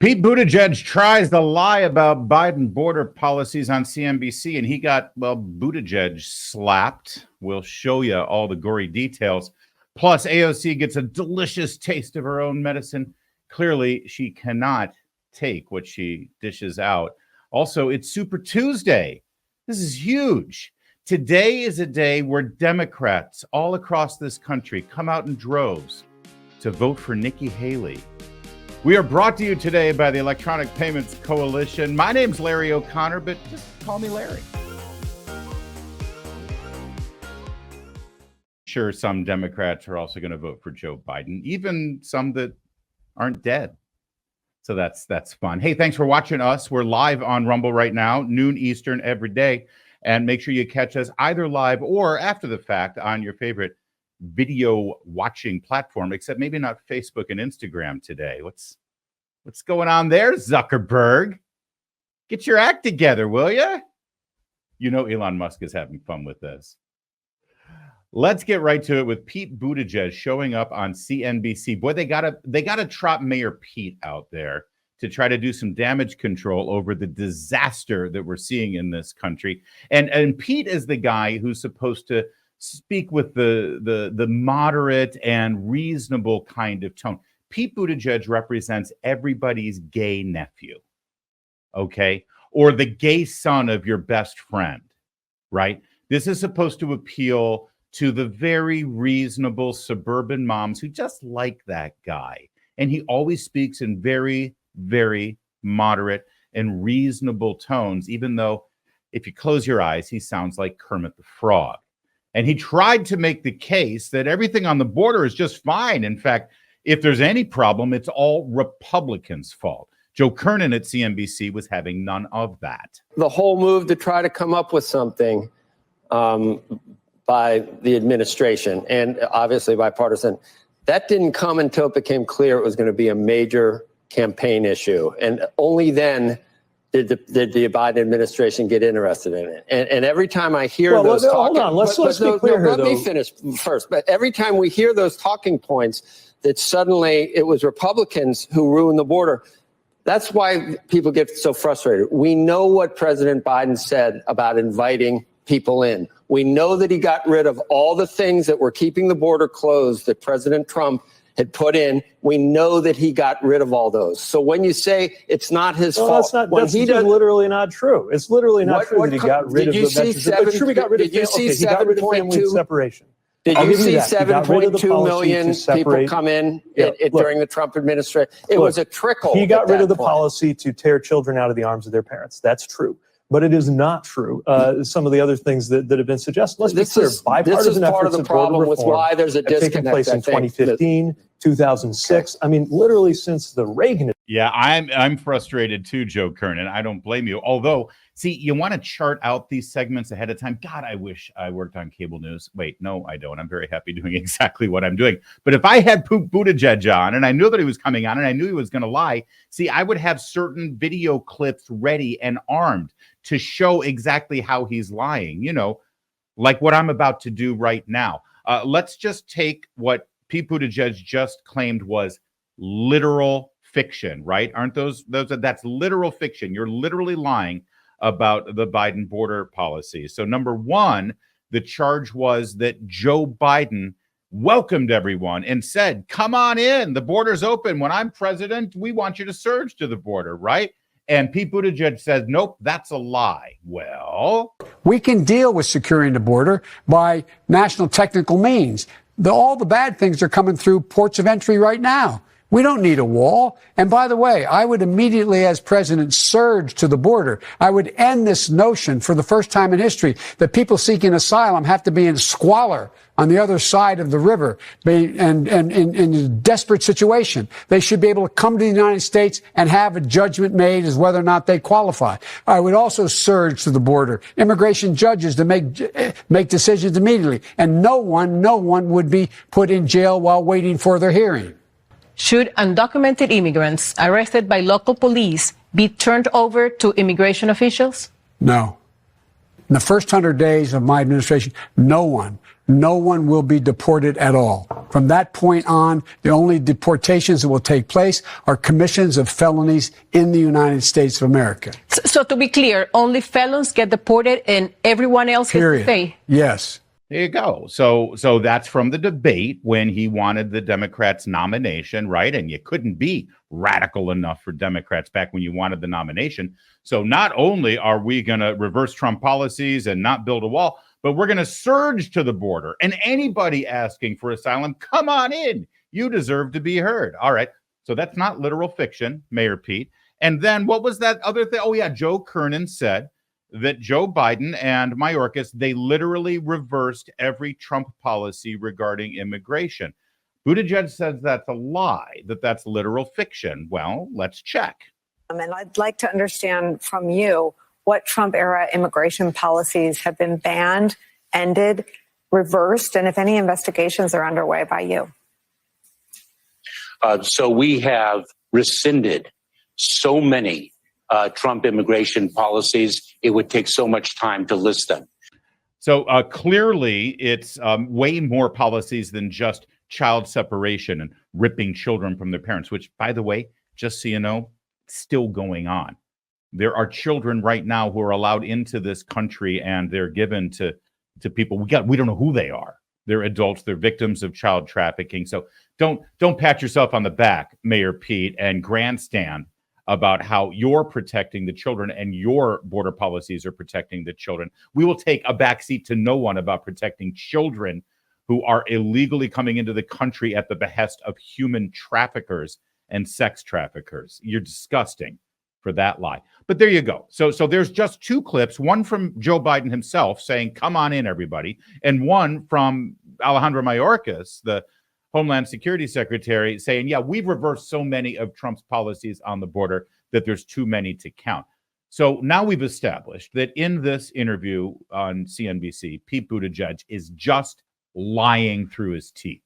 Pete Buttigieg tries to lie about Biden border policies on CNBC, and he got, well, Buttigieg slapped. We'll show you all the gory details. Plus, AOC gets a delicious taste of her own medicine. Clearly, she cannot take what she dishes out. Also, it's Super Tuesday. This is huge. Today is a day where Democrats all across this country come out in droves to vote for Nikki Haley. We are brought to you today by the Electronic Payments Coalition. My name's Larry O'Connor, but just call me Larry. Sure, some Democrats are also going to vote for Joe Biden, even some that aren't dead. So that's fun. Hey, thanks for watching us. We're live on Rumble right now, noon Eastern every day. And make sure you catch us either live or after the fact on your favorite video watching platform, except maybe not Facebook and Instagram today. What's going on there, Zuckerberg? Get your act together, will you? You know Elon Musk is having fun with this. Let's get right to it with Pete Buttigieg showing up on CNBC. Boy, they gotta trot Mayor Pete out there to try to do some damage control over the disaster that we're seeing in this country. And Pete is the guy who's supposed to speak with the moderate and reasonable kind of tone. Pete Buttigieg represents everybody's gay nephew, okay? Or the gay son of your best friend, right? This is supposed to appeal to the very reasonable suburban moms who just like that guy. And he always speaks in very, very moderate and reasonable tones, even though if you close your eyes, he sounds like Kermit the Frog. And he tried to make the case that everything on the border is just fine. In fact, if there's any problem, it's all Republicans' fault. Joe Kernan at CNBC was having none of that. The whole move to try to come up with something by the administration and obviously bipartisan, that didn't come until it became clear it was going to be a major campaign issue. And only then did the Biden administration get interested in it. And every time I hear those hold on, let's be clear here, though. Let me finish first. But every time we hear those talking points that suddenly it was Republicans who ruined the border, that's why people get so frustrated. We know what President Biden said about inviting people in. We know that he got rid of all the things that were keeping the border closed that President Trump had put in. We know that he got rid of all those. So when you say it's not his fault, that's literally not true. It's literally not true that he got rid of the measures. But sure, he got rid of family separation. Did you see 7.2 million people come in during the Trump administration? It was a trickle. He got rid of the policy to tear children out of the arms of their parents. That's true. But it is not true. Some of the other things that have been suggested. Let's be clear. Bipartisan efforts of border reform with why there's a disconnect, taken place in 2015, 2006. I mean, literally since the Reagan. Yeah, I'm frustrated too, Joe Kernan. I don't blame you. Although, see, you want to chart out these segments ahead of time. God, I wish I worked on cable news. Wait, no, I don't. I'm very happy doing exactly what I'm doing. But if I had Buttigieg on and I knew that he was coming on and I knew he was going to lie, see, I would have certain video clips ready and armed to show exactly how he's lying, you know, like what I'm about to do right now. Let's just take what Pete Buttigieg just claimed was literal fiction, right? Aren't that's literal fiction. You're literally lying about the Biden border policy. So number one, the charge was that Joe Biden welcomed everyone and said, come on in, the border's open. When I'm president, we want you to surge to the border, right? And Pete Buttigieg says, nope, that's a lie. Well, we can deal with securing the border by national technical means. All the bad things are coming through ports of entry right now. We don't need a wall. And by the way, I would immediately, as president, surge to the border. I would end this notion for the first time in history that people seeking asylum have to be in squalor on the other side of the river and in a desperate situation. They should be able to come to the United States and have a judgment made as whether or not they qualify. I would also surge to the border. Immigration judges to make decisions immediately. And no one would be put in jail while waiting for their hearing. Should undocumented immigrants arrested by local police be turned over to immigration officials? No. In the first 100 days of my administration, no one will be deported at all. From that point on, the only deportations that will take place are commissions of felonies in the United States of America. So to be clear, only felons get deported and everyone else gets to stay? Yes. There you go. So that's from the debate when he wanted the Democrats' nomination, right? And you couldn't be radical enough for Democrats back when you wanted the nomination. So not only are we going to reverse Trump policies and not build a wall, but we're going to surge to the border. And anybody asking for asylum, come on in. You deserve to be heard. All right. So that's not literal fiction, Mayor Pete. And then what was that other thing? Oh, yeah. Joe Kernan said that Joe Biden and Mayorkas, they literally reversed every Trump policy regarding immigration. Buttigieg says that's a lie, that's literal fiction. Well, let's check. And I'd like to understand from you what Trump-era immigration policies have been banned, ended, reversed, and if any investigations are underway by you. So we have rescinded so many Trump immigration policies, it would take so much time to list them. So clearly, it's way more policies than just child separation and ripping children from their parents, which, by the way, just so you know, still going on. There are children right now who are allowed into this country and they're given to people. We don't know who they are. They're adults. They're victims of child trafficking. So don't pat yourself on the back, Mayor Pete, and grandstand about how you're protecting the children and your border policies are protecting the children. We will take a backseat to no one about protecting children who are illegally coming into the country at the behest of human traffickers and sex traffickers. You're disgusting for that lie. But there you go. So there's just two clips, one from Joe Biden himself saying, come on in, everybody, and one from Alejandro Mayorkas, the Homeland Security Secretary, saying, yeah, we've reversed so many of Trump's policies on the border that there's too many to count. So now we've established that in this interview on CNBC, Pete Buttigieg is just lying through his teeth.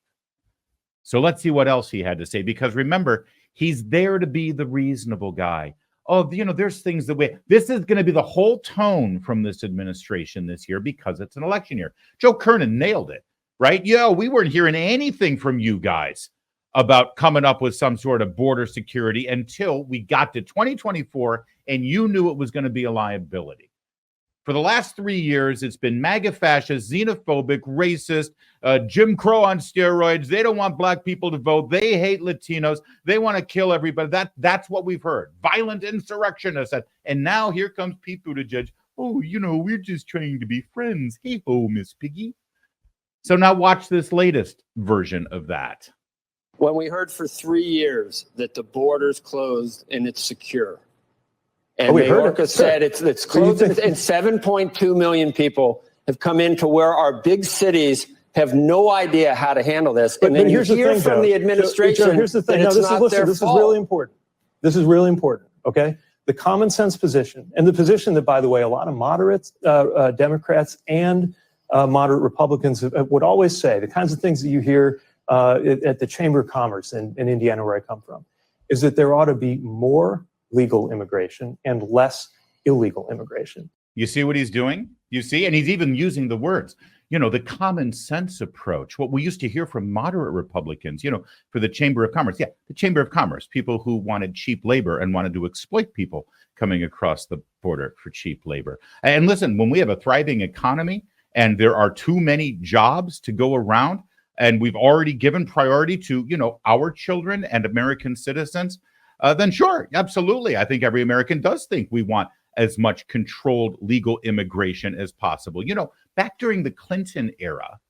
So let's see what else he had to say, because remember, he's there to be the reasonable guy. Oh, there's things this is going to be the whole tone from this administration this year because it's an election year. Joe Kernan nailed it. Right? Yeah, we weren't hearing anything from you guys about coming up with some sort of border security until we got to 2024 and you knew it was going to be a liability. For the last 3 years, it's been MAGA fascist, xenophobic, racist, Jim Crow on steroids. They don't want black people to vote. They hate Latinos. They want to kill everybody. That's what we've heard. Violent insurrectionists. And now here comes Pete Buttigieg. Oh, we're just trying to be friends. Hey ho, Miss Piggy. So now watch this latest version of that. When we heard for 3 years that the border's closed and it's secure, and Mayorkas said it's closed, and 7.2 million people have come into where our big cities have no idea how to handle this. And then you hear from the administration here's the thing. that it's not their fault. This is really important. This is really important, okay? The common sense position, and the position that, by the way, a lot of moderate Democrats and moderate Republicans would always say, the kinds of things that you hear at the Chamber of Commerce in Indiana, where I come from, is that there ought to be more legal immigration and less illegal immigration. You see what he's doing? You see? And he's even using the words, the common sense approach, what we used to hear from moderate Republicans, for the Chamber of Commerce. Yeah, the Chamber of Commerce, people who wanted cheap labor and wanted to exploit people coming across the border for cheap labor. And listen, when we have a thriving economy, and there are too many jobs to go around, and we've already given priority to, our children and American citizens, then sure, absolutely. I think every American does think we want as much controlled legal immigration as possible. Back during the Clinton era,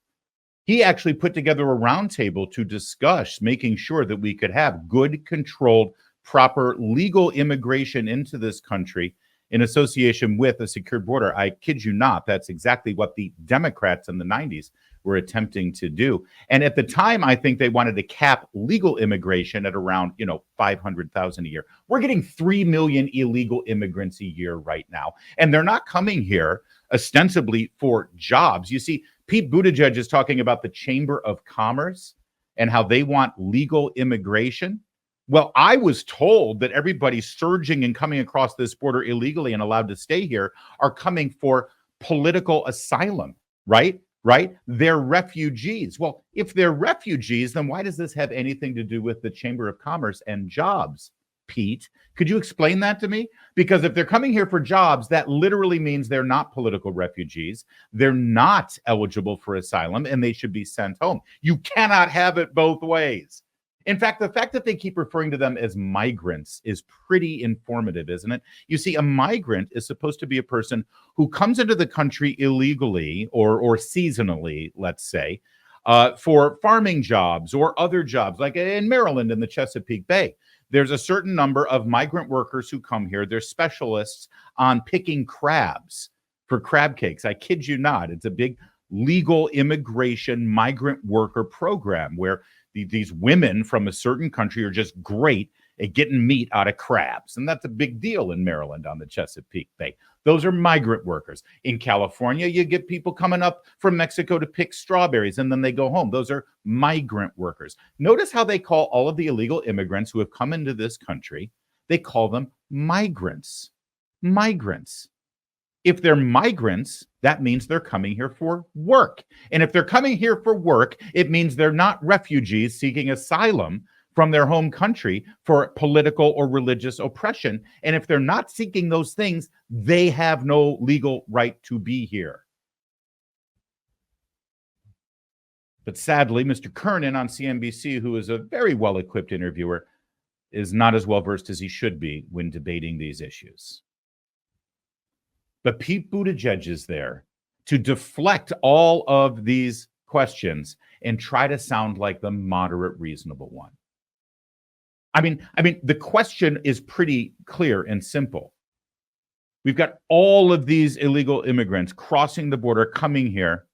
he actually put together a roundtable to discuss making sure that we could have good, controlled, proper legal immigration into this country in association with a secured border. I kid you not, that's exactly what the Democrats in the 90s were attempting to do. And at the time, I think they wanted to cap legal immigration at around, 500,000 a year. We're getting 3 million illegal immigrants a year right now. And they're not coming here ostensibly for jobs. You see, Pete Buttigieg is talking about the Chamber of Commerce and how they want legal immigration. Well, I was told that everybody surging and coming across this border illegally and allowed to stay here are coming for political asylum, right? Right? They're refugees. Well, if they're refugees, then why does this have anything to do with the Chamber of Commerce and jobs, Pete? Could you explain that to me? Because if they're coming here for jobs, that literally means they're not political refugees. They're not eligible for asylum, and they should be sent home. You cannot have it both ways. In fact, the fact that they keep referring to them as migrants is pretty informative, isn't it? You see, a migrant is supposed to be a person who comes into the country illegally or seasonally, let's say, for farming jobs or other jobs, like in Maryland in the Chesapeake Bay. There's a certain number of migrant workers who come here. They're specialists on picking crabs for crab cakes. I kid you not. It's a big legal immigration migrant worker program where these women from a certain country are just great at getting meat out of crabs. And that's a big deal in Maryland on the Chesapeake Bay. Those are migrant workers. In California, you get people coming up from Mexico to pick strawberries, and then they go home. Those are migrant workers. Notice how they call all of the illegal immigrants who have come into this country, they call them migrants. Migrants. If they're migrants, that means they're coming here for work. And if they're coming here for work, it means they're not refugees seeking asylum from their home country for political or religious oppression. And if they're not seeking those things, they have no legal right to be here. But sadly, Mr. Kernan on CNBC, who is a very well-equipped interviewer, is not as well-versed as he should be when debating these issues. But Pete Buttigieg is there to deflect all of these questions and try to sound like the moderate, reasonable one. I mean, the question is pretty clear and simple. We've got all of these illegal immigrants crossing the border, coming here,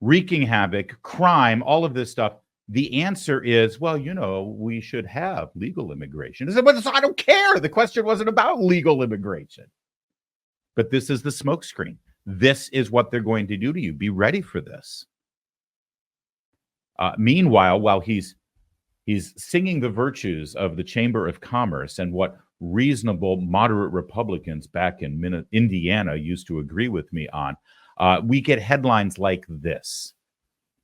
wreaking havoc, crime, all of this stuff. The answer is, well, we should have legal immigration. I don't care. The question wasn't about legal immigration. But this is the smokescreen. This is what they're going to do to you. Be ready for this. Meanwhile, while he's singing the virtues of the Chamber of Commerce and what reasonable, moderate Republicans back in Indiana used to agree with me on, we get headlines like this.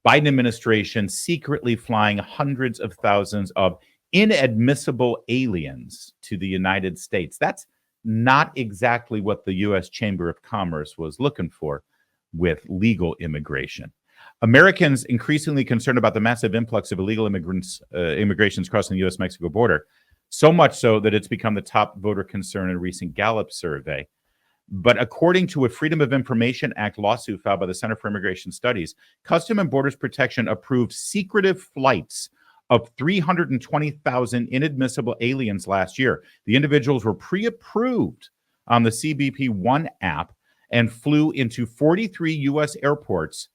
Biden administration secretly flying hundreds of thousands of inadmissible aliens to the United States. That's not exactly what the U.S. Chamber of Commerce was looking for with legal immigration. Americans increasingly concerned about the massive influx of illegal immigrations crossing the U.S.-Mexico border, so much so that it's become the top voter concern in a recent Gallup survey. But according to a Freedom of Information Act lawsuit filed by the Center for Immigration Studies, Customs and Borders Protection approved secretive flights of 320,000 inadmissible aliens last year. The individuals were pre-approved on the CBP One app and flew into 43 U.S. airports,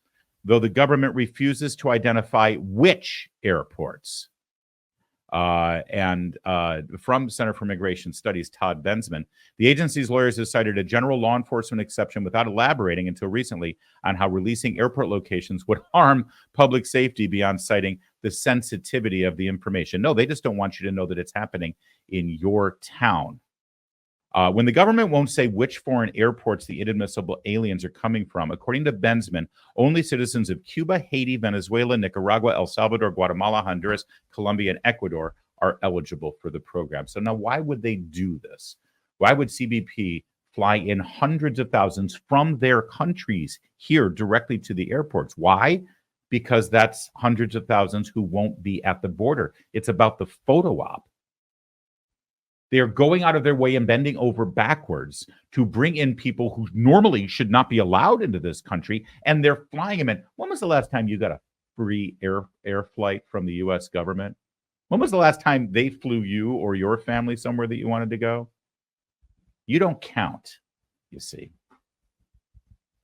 though the government refuses to identify which airports. And from Center for Immigration Studies, Todd Bensman, the agency's lawyers have cited a general law enforcement exception without elaborating until recently on how releasing airport locations would harm public safety beyond citing the sensitivity of the information. No, they just don't want you to know that it's happening in your town. When the government won't say which foreign airports the inadmissible aliens are coming from, according to Bensman, only citizens of Cuba, Haiti, Venezuela, Nicaragua, El Salvador, Guatemala, Honduras, Colombia, and Ecuador are eligible for the program. So now why would they do this? Why would CBP fly in hundreds of thousands from their countries here directly to the airports? Why? Because that's hundreds of thousands who won't be at the border. It's about the photo op. They are going out of their way and bending over backwards to bring in people who normally should not be allowed into this country, and they're flying them in. When was the last time you got a free air flight from the U.S. government? When was the last time they flew you or your family somewhere that you wanted to go? You don't count, you see.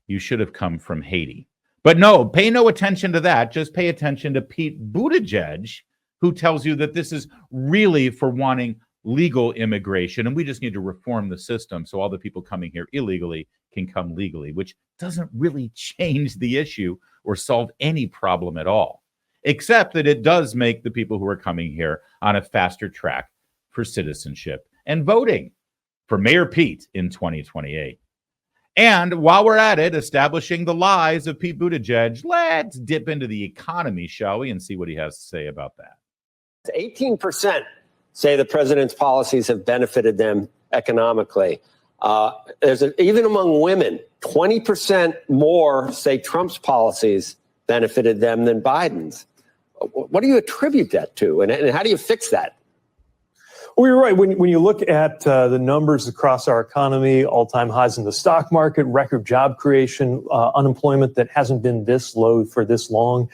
You should have come from Haiti. But no, pay no attention to that. Just pay attention to Pete Buttigieg, who tells you that this is really for wanting legal immigration, and we just need to reform the system so all the people coming here illegally can come legally, which doesn't really change the issue or solve any problem at all, except that it does make the people who are coming here on a faster track for citizenship and voting for Mayor Pete in 2028. And while we're at it, establishing the lies of Pete Buttigieg, let's dip into the economy, shall we, and see what he has to say about that. 18% say the president's policies have benefited them economically. Even among women, 20% more say Trump's policies benefited them than Biden's. What do you attribute that to, and how do you fix that? Well, you're right. When you look at the numbers across our economy, all-time highs in the stock market, record job creation, unemployment that hasn't been this low for this long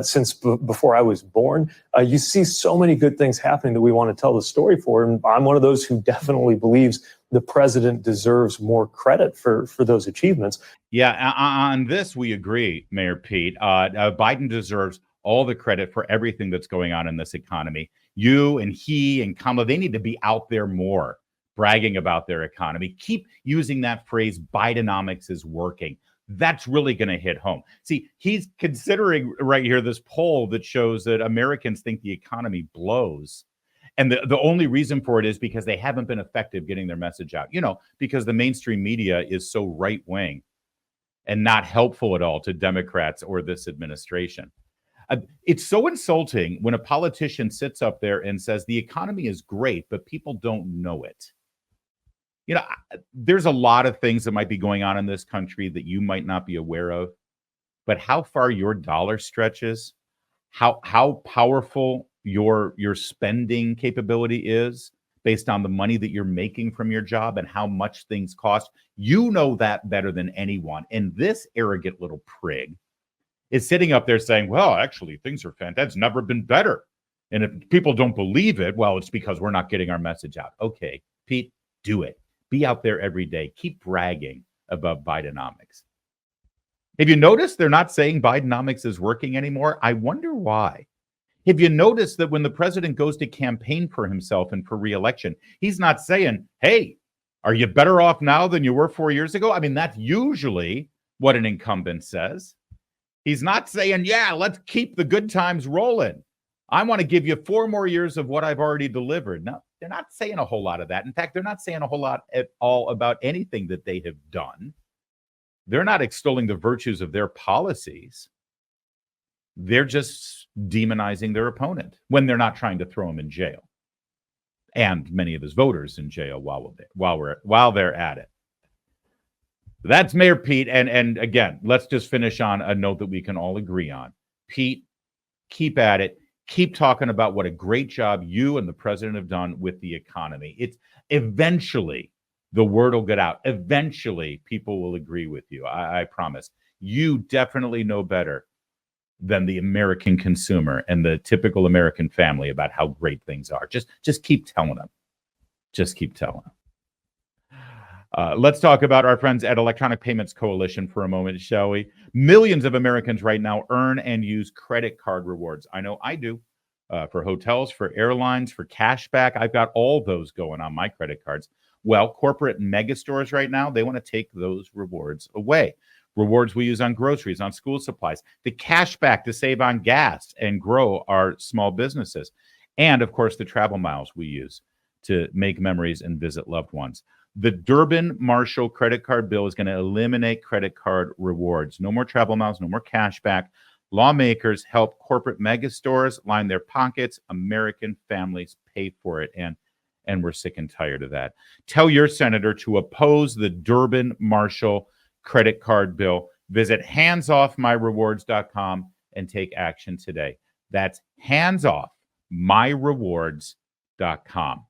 since before I was born, you see so many good things happening that we want to tell the story for. And I'm one of those who definitely believes the president deserves more credit for those achievements. Yeah, on this, we agree, Mayor Pete. Biden deserves all the credit for everything that's going on in this economy. You and he and Kamala, they need to be out there more bragging about their economy. Keep using that phrase, Bidenomics is working. That's really going to hit home. See, he's considering right here this poll that shows that Americans think the economy blows. And the only reason for it is because they haven't been effective getting their message out, because the mainstream media is so right wing and not helpful at all to Democrats or this administration. It's so insulting when a politician sits up there and says the economy is great, but people don't know it. There's a lot of things that might be going on in this country that you might not be aware of, but how far your dollar stretches, how powerful your spending capability is based on the money that you're making from your job and how much things cost. You know that better than anyone. And this arrogant little prig is sitting up there saying, well, actually, things are fantastic. It's never been better. And if people don't believe it, well, it's because we're not getting our message out. Okay, Pete, do it. Be out there every day. Keep bragging about Bidenomics. Have you noticed they're not saying Bidenomics is working anymore? I wonder why. Have you noticed that when the president goes to campaign for himself and for re-election, he's not saying, hey, are you better off now than you were 4 years ago? I mean, that's usually what an incumbent says. He's not saying, yeah, let's keep the good times rolling. I want to give you 4 more years of what I've already delivered. No, they're not saying a whole lot of that. In fact, they're not saying a whole lot at all about anything that they have done. They're not extolling the virtues of their policies. They're just demonizing their opponent when they're not trying to throw him in jail. And many of his voters in jail while they're at it. That's Mayor Pete. And again, let's just finish on a note that we can all agree on. Pete, keep at it. Keep talking about what a great job you and the president have done with the economy. It's eventually the word will get out. Eventually people will agree with you. I promise. You definitely know better than the American consumer and the typical American family about how great things are. Just keep telling them. Just keep telling them. Let's talk about our friends at Electronic Payments Coalition for a moment, shall we? Millions of Americans right now earn and use credit card rewards. I know I do. For hotels, for airlines, for cashback. I've got all those going on my credit cards. Well, corporate mega stores right now, they want to take those rewards away. Rewards we use on groceries, on school supplies, the cashback to save on gas and grow our small businesses. And of course, the travel miles we use to make memories and visit loved ones. The Durbin-Marshall credit card bill is going to eliminate credit card rewards. No more travel miles, no more cashback. Lawmakers help corporate mega stores line their pockets. American families pay for it. And we're sick and tired of that. Tell your senator to oppose the Durbin-Marshall credit card bill. Visit handsoffmyrewards.com and take action today. That's handsoffmyrewards.com.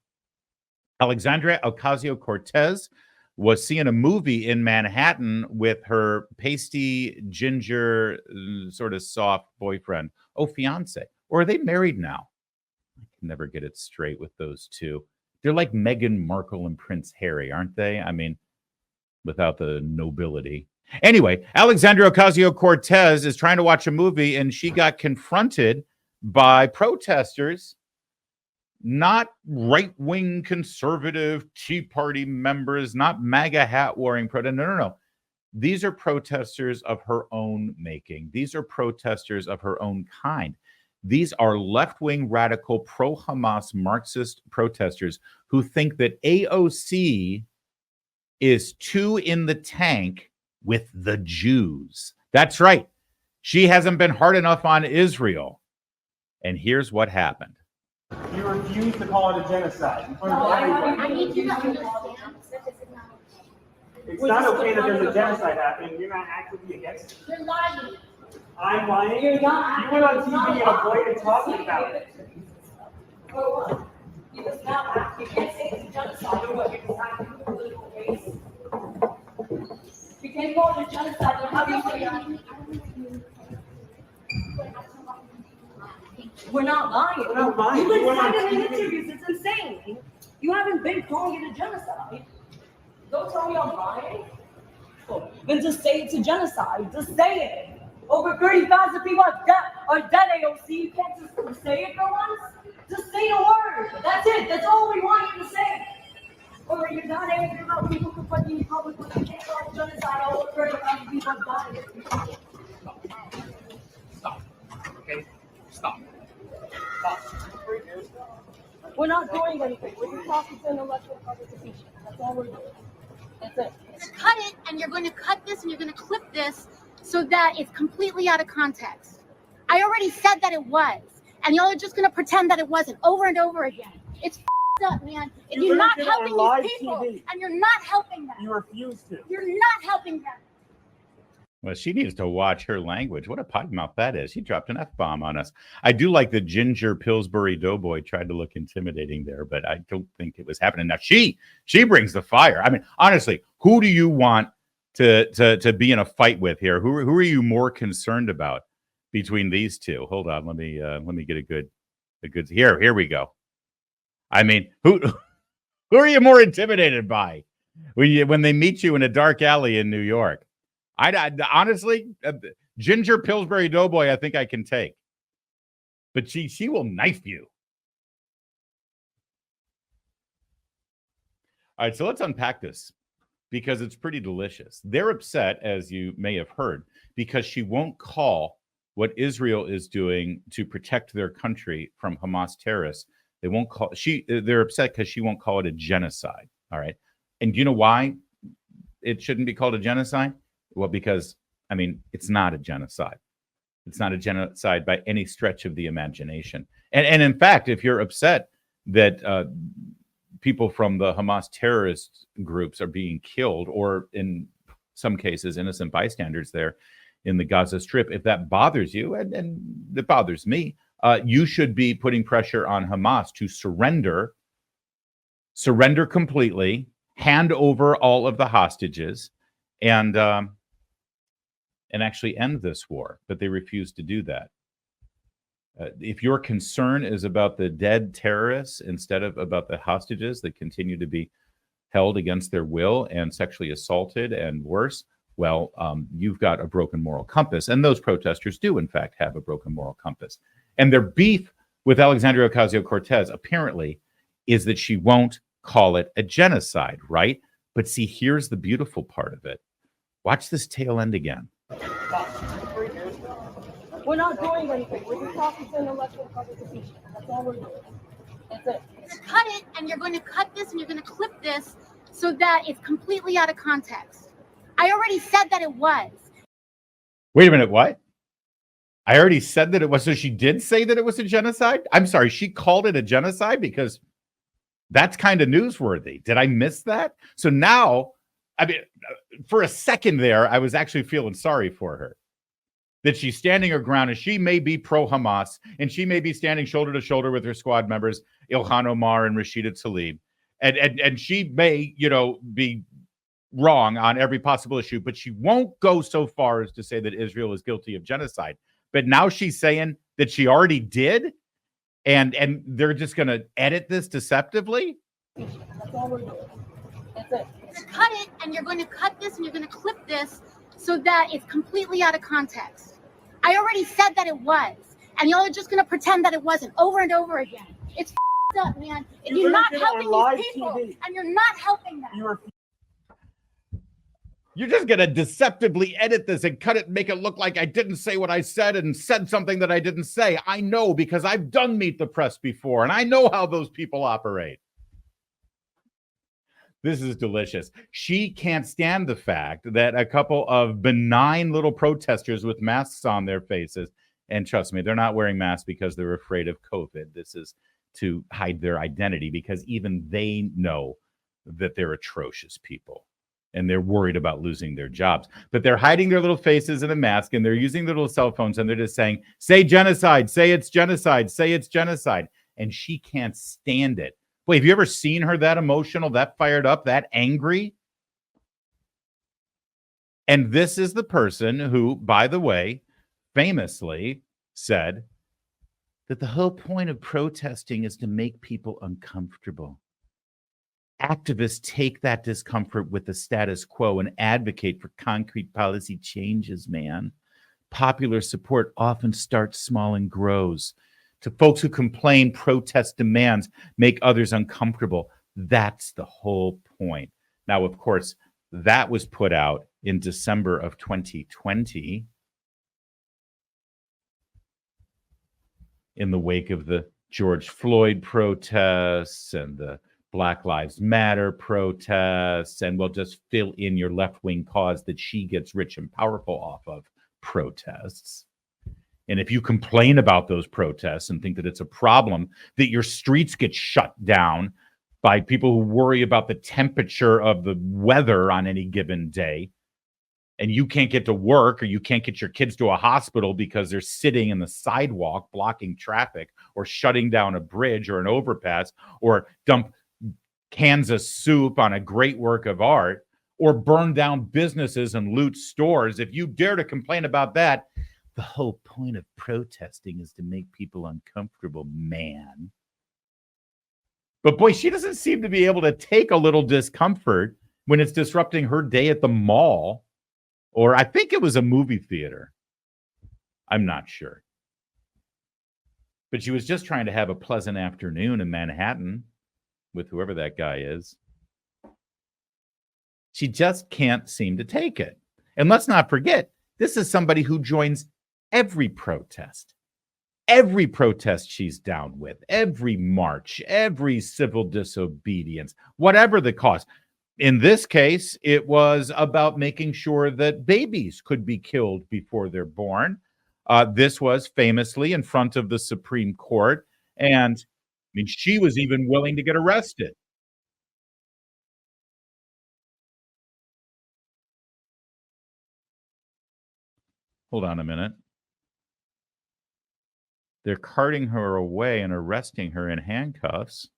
Alexandria Ocasio-Cortez was seeing a movie in Manhattan with her pasty, ginger, sort of soft boyfriend. Oh, fiance. Or are they married now? I can never get it straight with those two. They're like Meghan Markle and Prince Harry, aren't they? I mean, without the nobility. Anyway, Alexandria Ocasio-Cortez is trying to watch a movie, and she got confronted by protesters, not right-wing conservative Tea Party members, not MAGA hat-wearing protesters. No. These are protesters of her own making. These are protesters of her own kind. These are left-wing, radical, pro-Hamas Marxist protesters who think that AOC is 2 in the tank with the Jews. That's right. She hasn't been hard enough on Israel. And here's what happened. You refuse to call it a genocide. I need you to understand. It's not okay that there's a genocide happening. You're not actively against it. You're lying. I'm lying. You're not. You went on TV and avoided talking about it. For what? Because now you can't say it's a genocide or what you're deciding for political race. You can't call it a genocide. Then how do you say we're not lying. We're not lying. You've been We're not saying it in TV. interviews. It's insane. You haven't been calling it a genocide. Don't tell me I'm lying. Then just say it's a genocide. Just say it. Over 30,000 people are dead, AOC. You can't just say it for once. Just say the word. That's it. That's all we want you to say. Or you're not angry about people confronting you publicly. You can't call it genocide. Over 30,000 people have died. Stop. Okay? Stop. We're not doing anything. We're just talking to intellectual participation. That's all we're doing. That's it. Cut it, and you're going to cut this, and you're going to clip this so that it's completely out of context. I already said that it was, and y'all are just going to pretend that it wasn't over and over again. It's up, man. And you're not helping these people, and you're not helping them. You refuse to. You're not helping them. Well, she needs to watch her language. What a potty mouth that is. She dropped an F-bomb on us. I do like the ginger Pillsbury Doughboy tried to look intimidating there, but I don't think it was happening. Now, she brings the fire. I mean, honestly, who do you want to be in a fight with here? Who are you more concerned about between these two? Hold on. Let me get a good here we go. I mean, who are you more intimidated by when they meet you in a dark alley in New York? I honestly, ginger Pillsbury Doughboy, I think I can take, but she will knife you. All right, so let's unpack this because it's pretty delicious. They're upset, as you may have heard, because she won't call what Israel is doing to protect their country from Hamas terrorists. They won't call they're upset because she won't call it a genocide. All right, and do you know why it shouldn't be called a genocide? Well, because, I mean, it's not a genocide. It's not a genocide by any stretch of the imagination. And in fact, if you're upset that people from the Hamas terrorist groups are being killed, or in some cases, innocent bystanders there in the Gaza Strip, if that bothers you, and it bothers me, you should be putting pressure on Hamas to surrender completely, hand over all of the hostages, and actually end this war, but they refuse to do that. If your concern is about the dead terrorists instead of about the hostages that continue to be held against their will and sexually assaulted and worse, well, you've got a broken moral compass. And those protesters do, in fact, have a broken moral compass. And their beef with Alexandria Ocasio-Cortez, apparently, is that she won't call it a genocide, right? But see, here's the beautiful part of it. Watch this tail end again. We're not doing anything. We're just talking to intellectual participation. That's all we're doing. That's it. Cut it, and you're going to cut this, and you're going to clip this so that it's completely out of context. I already said that it was. Wait a minute, what? I already said that it was. So she did say that it was a genocide? I'm sorry, she called it a genocide? Because that's kind of newsworthy. Did I miss that? So now, I mean, for a second there, I was actually feeling sorry for her. That she's standing her ground, and she may be pro-Hamas, and she may be standing shoulder to shoulder with her squad members, Ilhan Omar and Rashida Tlaib. And she may, be wrong on every possible issue, but she won't go so far as to say that Israel is guilty of genocide. But now she's saying that she already did, and they're just going to edit this deceptively? That's all we're doing. That's it. Cut it, and you're going to cut this, and you're going to clip this so that it's completely out of context. I already said that it was, and y'all are just going to pretend that it wasn't over and over again. It's up, man. And you're not helping these people, and you're not helping them. You're just going to deceptively edit this and cut it and make it look like I didn't say what I said and said something that I didn't say. I know, because I've done Meet the Press before, and I know how those people operate. This is delicious. She can't stand the fact that a couple of benign little protesters with masks on their faces, and trust me, they're not wearing masks because they're afraid of COVID. This is to hide their identity, because even they know that they're atrocious people and they're worried about losing their jobs. But they're hiding their little faces in a mask, and they're using their little cell phones, and they're just saying, say genocide, say it's genocide, say it's genocide. And she can't stand it. Boy, have you ever seen her that emotional, that fired up, that angry? And this is the person who, by the way, famously said that the whole point of protesting is to make people uncomfortable. Activists take that discomfort with the status quo and advocate for concrete policy changes, man. Popular support often starts small and grows. To folks who complain, protest demands make others uncomfortable. That's the whole point. Now, of course, that was put out in December of 2020 in the wake of the George Floyd protests and the Black Lives Matter protests, and we'll just fill in your left-wing cause that she gets rich and powerful off of protests. And if you complain about those protests and think that it's a problem that your streets get shut down by people who worry about the temperature of the weather on any given day, and you can't get to work or you can't get your kids to a hospital because they're sitting in the sidewalk blocking traffic or shutting down a bridge or an overpass, or dump cans of soup on a great work of art, or burn down businesses and loot stores, if you dare to complain about that, the whole point of protesting is to make people uncomfortable, man. But boy, she doesn't seem to be able to take a little discomfort when it's disrupting her day at the mall, or I think it was a movie theater. I'm not sure. But she was just trying to have a pleasant afternoon in Manhattan with whoever that guy is. She just can't seem to take it. And let's not forget, this is somebody who joins every protest she's down with, every march, every civil disobedience, whatever the cause. In this case, it was about making sure that babies could be killed before they're born. This was famously in front of the Supreme Court. And I mean, she was even willing to get arrested. Hold on a minute. They're carting her away and arresting her in handcuffs.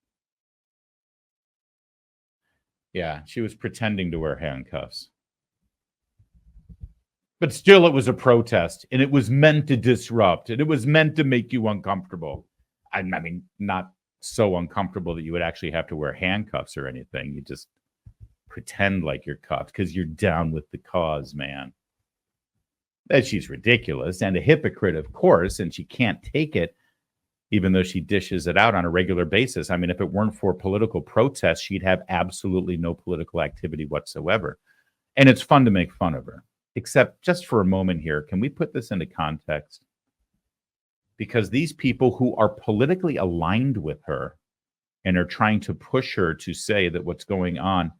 Yeah, she was pretending to wear handcuffs. But still, it was a protest, and it was meant to disrupt, and it was meant to make you uncomfortable. I mean, not so uncomfortable that you would actually have to wear handcuffs or anything. You just pretend like you're cuffed because you're down with the cause, man. That she's ridiculous and a hypocrite, of course, and she can't take it, even though she dishes it out on a regular basis. I mean, if it weren't for political protests, she'd have absolutely no political activity whatsoever. And it's fun to make fun of her. Except just for a moment here, can we put this into context? Because these people who are politically aligned with her and are trying to push her to say that what's going on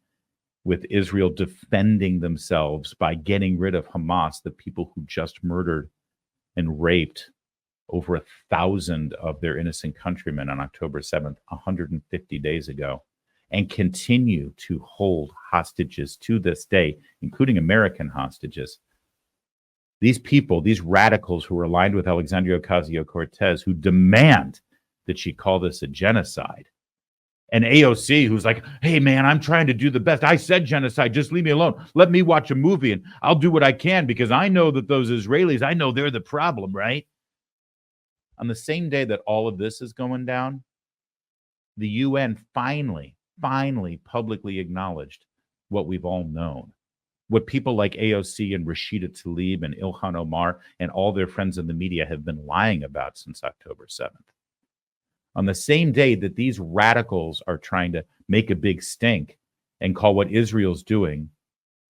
with Israel defending themselves by getting rid of Hamas, the people who just murdered and raped over 1,000 of their innocent countrymen on October 7th, 150 days ago, and continue to hold hostages to this day, including American hostages. These people, these radicals who are aligned with Alexandria Ocasio-Cortez, who demand that she call this a genocide. And AOC, who's like, hey, man, I'm trying to do the best. I said genocide. Just leave me alone. Let me watch a movie and I'll do what I can because I know that those Israelis, I know they're the problem, right? On the same day that all of this is going down, the UN finally publicly acknowledged what we've all known, what people like AOC and Rashida Tlaib and Ilhan Omar and all their friends in the media have been lying about since October 7th. On the same day that these radicals are trying to make a big stink and call what Israel's doing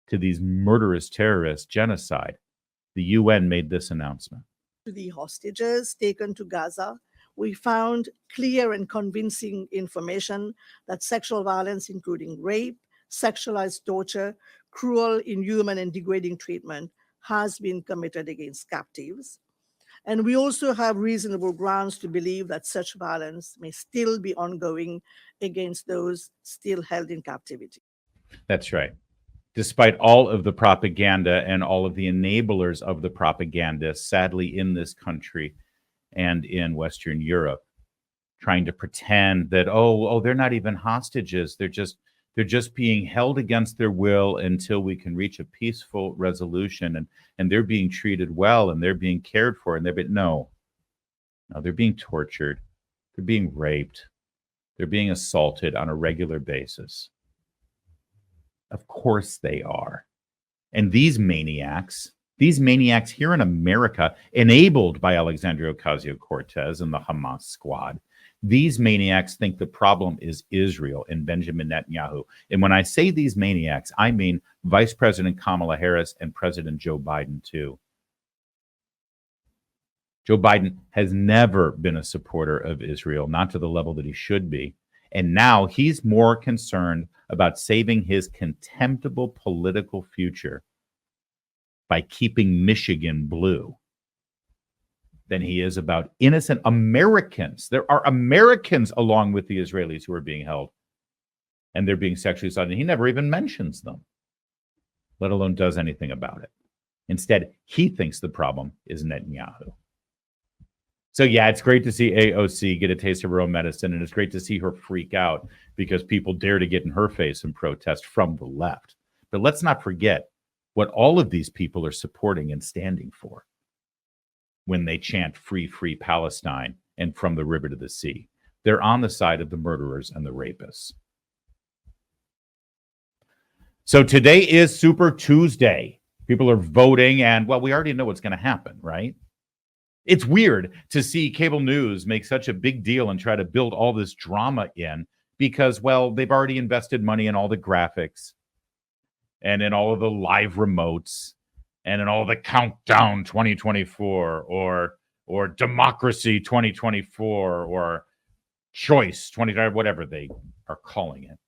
to these murderous terrorists genocide, the UN made this announcement. To the hostages taken to Gaza, we found clear and convincing information that sexual violence, including rape, sexualized torture, cruel, inhuman, and degrading treatment has been committed against captives. And we also have reasonable grounds to believe that such violence may still be ongoing against those still held in captivity. That's right. Despite all of the propaganda and all of the enablers of the propaganda, sadly, in this country and in Western Europe, trying to pretend that, they're not even hostages. They're just being held against their will until we can reach a peaceful resolution, and they're being treated well and they're being cared for, and no, they're being tortured, they're being raped, they're being assaulted on a regular basis. Of course they are. And these maniacs here in America, enabled by Alexandria Ocasio-Cortez and the Hamas squad, these maniacs think the problem is Israel and Benjamin Netanyahu. And when I say these maniacs, I mean Vice President Kamala Harris and President Joe Biden, too. Joe Biden has never been a supporter of Israel, not to the level that he should be. And now he's more concerned about saving his contemptible political future by keeping Michigan blue than he is about innocent Americans. There are Americans along with the Israelis who are being held, and they're being sexually assaulted. He never even mentions them, let alone does anything about it. Instead, he thinks the problem is Netanyahu. So yeah, it's great to see AOC get a taste of her own medicine, and it's great to see her freak out because people dare to get in her face and protest from the left. But let's not forget what all of these people are supporting and standing for when they chant free, free Palestine and from the river to the sea. They're on the side of the murderers and the rapists. So today is Super Tuesday. People are voting, and well, we already know what's going to happen, right? It's weird to see cable news make such a big deal and try to build all this drama in because, well, they've already invested money in all the graphics and in all of the live remotes and in all the countdown 2024 or democracy 2024 or choice 20, whatever they are calling it.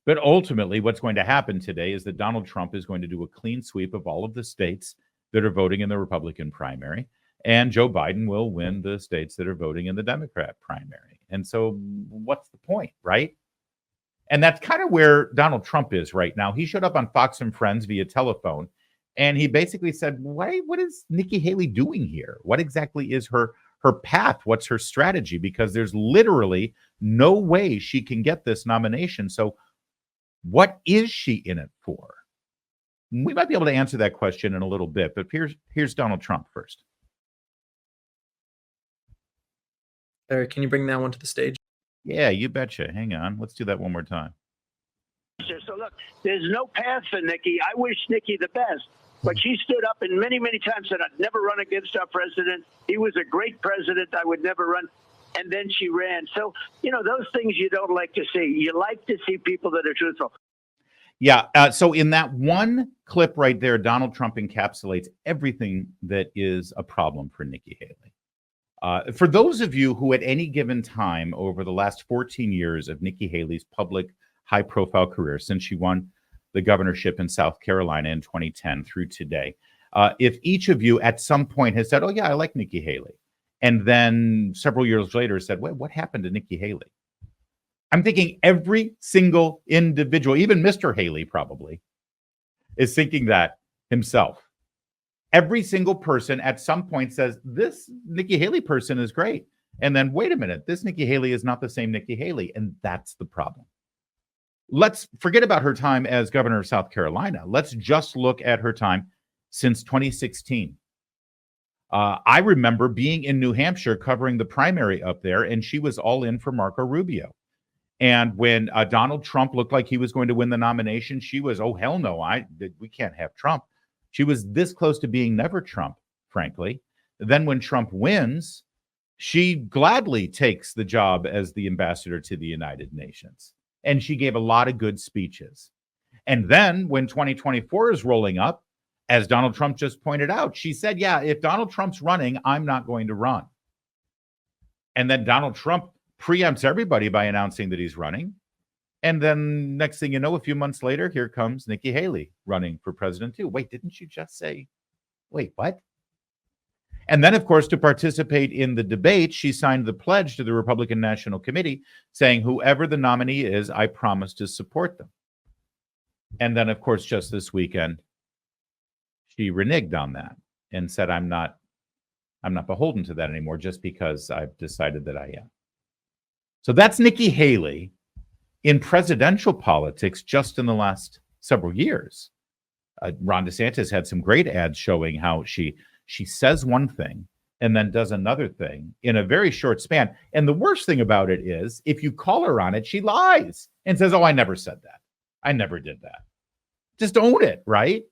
But ultimately, what's going to happen today is that Donald Trump is going to do a clean sweep of all of the states that are voting in the Republican primary, and Joe Biden will win the states that are voting in the Democrat primary. And so what's the point, right? And that's kind of where Donald Trump is right now. He showed up on Fox and Friends via telephone, and he basically said, what is Nikki Haley doing here? What exactly is her path? What's her strategy? Because there's literally no way she can get this nomination. So what is she in it for? We might be able to answer that question in a little bit, but here's Donald Trump first. Eric, can you bring that one to the stage? Yeah, you betcha. Hang on. Let's do that one more time. So look, there's no path for Nikki. I wish Nikki the best, but she stood up and many, many times said, I'd never run against our president. He was a great president. I would never run. And then she ran. So, those things you don't like to see. You like to see people that are truthful. Yeah. So in that one clip right there, Donald Trump encapsulates everything that is a problem for Nikki Haley. For those of you who at any given time over the last 14 years of Nikki Haley's public high-profile career, since she won the governorship in South Carolina in 2010 through today, if each of you at some point has said, oh, yeah, I like Nikki Haley, and then several years later said, wait, what happened to Nikki Haley? I'm thinking every single individual, even Mr. Haley probably, is thinking that himself. Every single person at some point says, this Nikki Haley person is great. And then, wait a minute, this Nikki Haley is not the same Nikki Haley. And that's the problem. Let's forget about her time as governor of South Carolina. Let's just look at her time since 2016. I remember being in New Hampshire covering the primary up there, and she was all in for Marco Rubio. And when Donald Trump looked like he was going to win the nomination, she was, oh, hell no, we can't have Trump. She was this close to being never Trump, frankly. Then when Trump wins, she gladly takes the job as the ambassador to the United Nations. And she gave a lot of good speeches. And then when 2024 is rolling up, as Donald Trump just pointed out, she said, yeah, if Donald Trump's running, I'm not going to run. And then Donald Trump preempts everybody by announcing that he's running. And then next thing you know, a few months later, here comes Nikki Haley running for president too. Wait, didn't you just say, wait, what? And then, of course, to participate in the debate, she signed the pledge to the Republican National Committee saying, whoever the nominee is, I promise to support them. And then, of course, just this weekend, she reneged on that and said, I'm not beholden to that anymore just because I've decided that I am. So that's Nikki Haley in presidential politics just in the last several years. Ron DeSantis had some great ads showing how she says one thing and then does another thing in a very short span. And the worst thing about it is if you call her on it, she lies and says, oh, I never said that. I never did that. Just own it, right?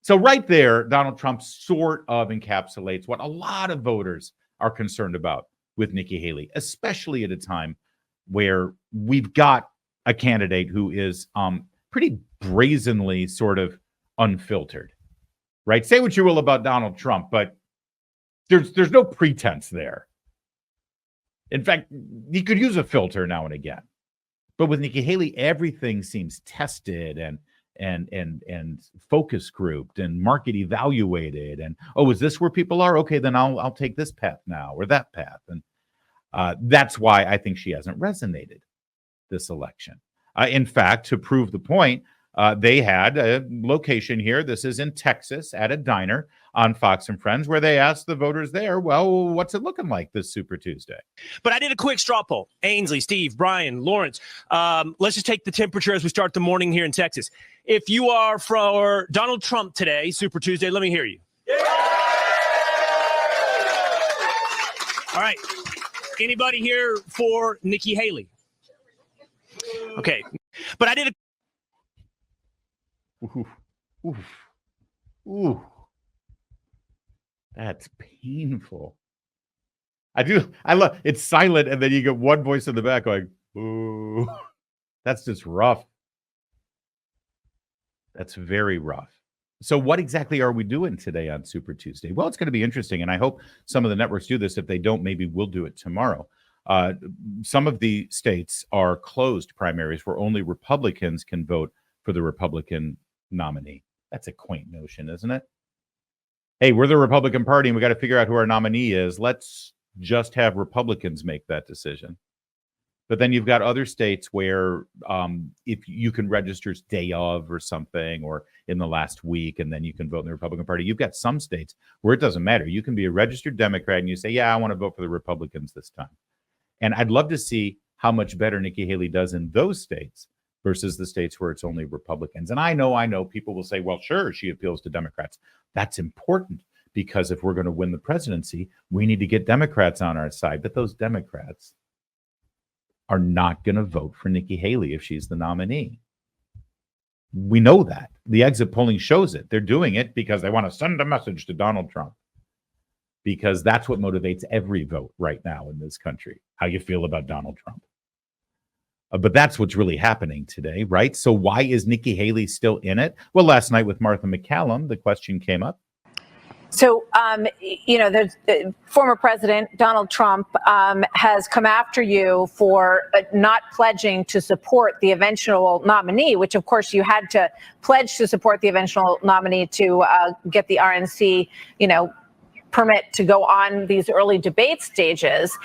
So right there, Donald Trump sort of encapsulates what a lot of voters are concerned about with Nikki Haley, especially at a time where we've got a candidate who is pretty brazenly sort of unfiltered, right? Say what you will about Donald Trump, but there's no pretense there. In fact, he could use a filter now and again. But with Nikki Haley, everything seems tested and focus grouped and market evaluated. And, oh, is this where people are? Okay, then I'll take this path now or that path. And that's why I think she hasn't resonated this election. In fact, to prove the point, they had a location here. This is in Texas at a diner on Fox and Friends where they asked the voters there, well, what's it looking like this Super Tuesday? But I did a quick straw poll. Ainsley, Steve, Brian, Lawrence. Let's just take the temperature as we start the morning here in Texas. If you are for Donald Trump today, Super Tuesday, let me hear you. Yeah! All right. Anybody here for Nikki Haley? Okay. But I did a... Ooh. That's painful. I love it's silent, and then you get one voice in the back going, ooh. That's just rough. That's very rough. So what exactly are we doing today on Super Tuesday? Well, it's going to be interesting, and I hope some of the networks do this. If they don't, maybe we'll do it tomorrow. Some of the states are closed primaries where only Republicans can vote for the Republican nominee. That's a quaint notion, isn't it? Hey, we're the Republican Party and we got to figure out who our nominee is. Let's just have Republicans make that decision. But then you've got other states where if you can register day of or something or in the last week, and then you can vote in the Republican Party. You've got some states where it doesn't matter. You can be a registered Democrat and you say, yeah, I want to vote for the Republicans this time. And I'd love to see how much better Nikki Haley does in those states versus the states where it's only Republicans. And I know people will say, well, sure, she appeals to Democrats. That's important because if we're going to win the presidency, we need to get Democrats on our side. But those Democrats are not going to vote for Nikki Haley if she's the nominee. We know that. The exit polling shows it. They're doing it because they want to send a message to Donald Trump. Because that's what motivates every vote right now in this country, how you feel about Donald Trump. But that's what's really happening today, right? So why is Nikki Haley still in it? Well, last night with Martha McCallum, the question came up. So, the former president, Donald Trump, has come after you for not pledging to support the eventual nominee, which, of course, you had to pledge to support the eventual nominee to get the RNC, permit to go on these early debate stages.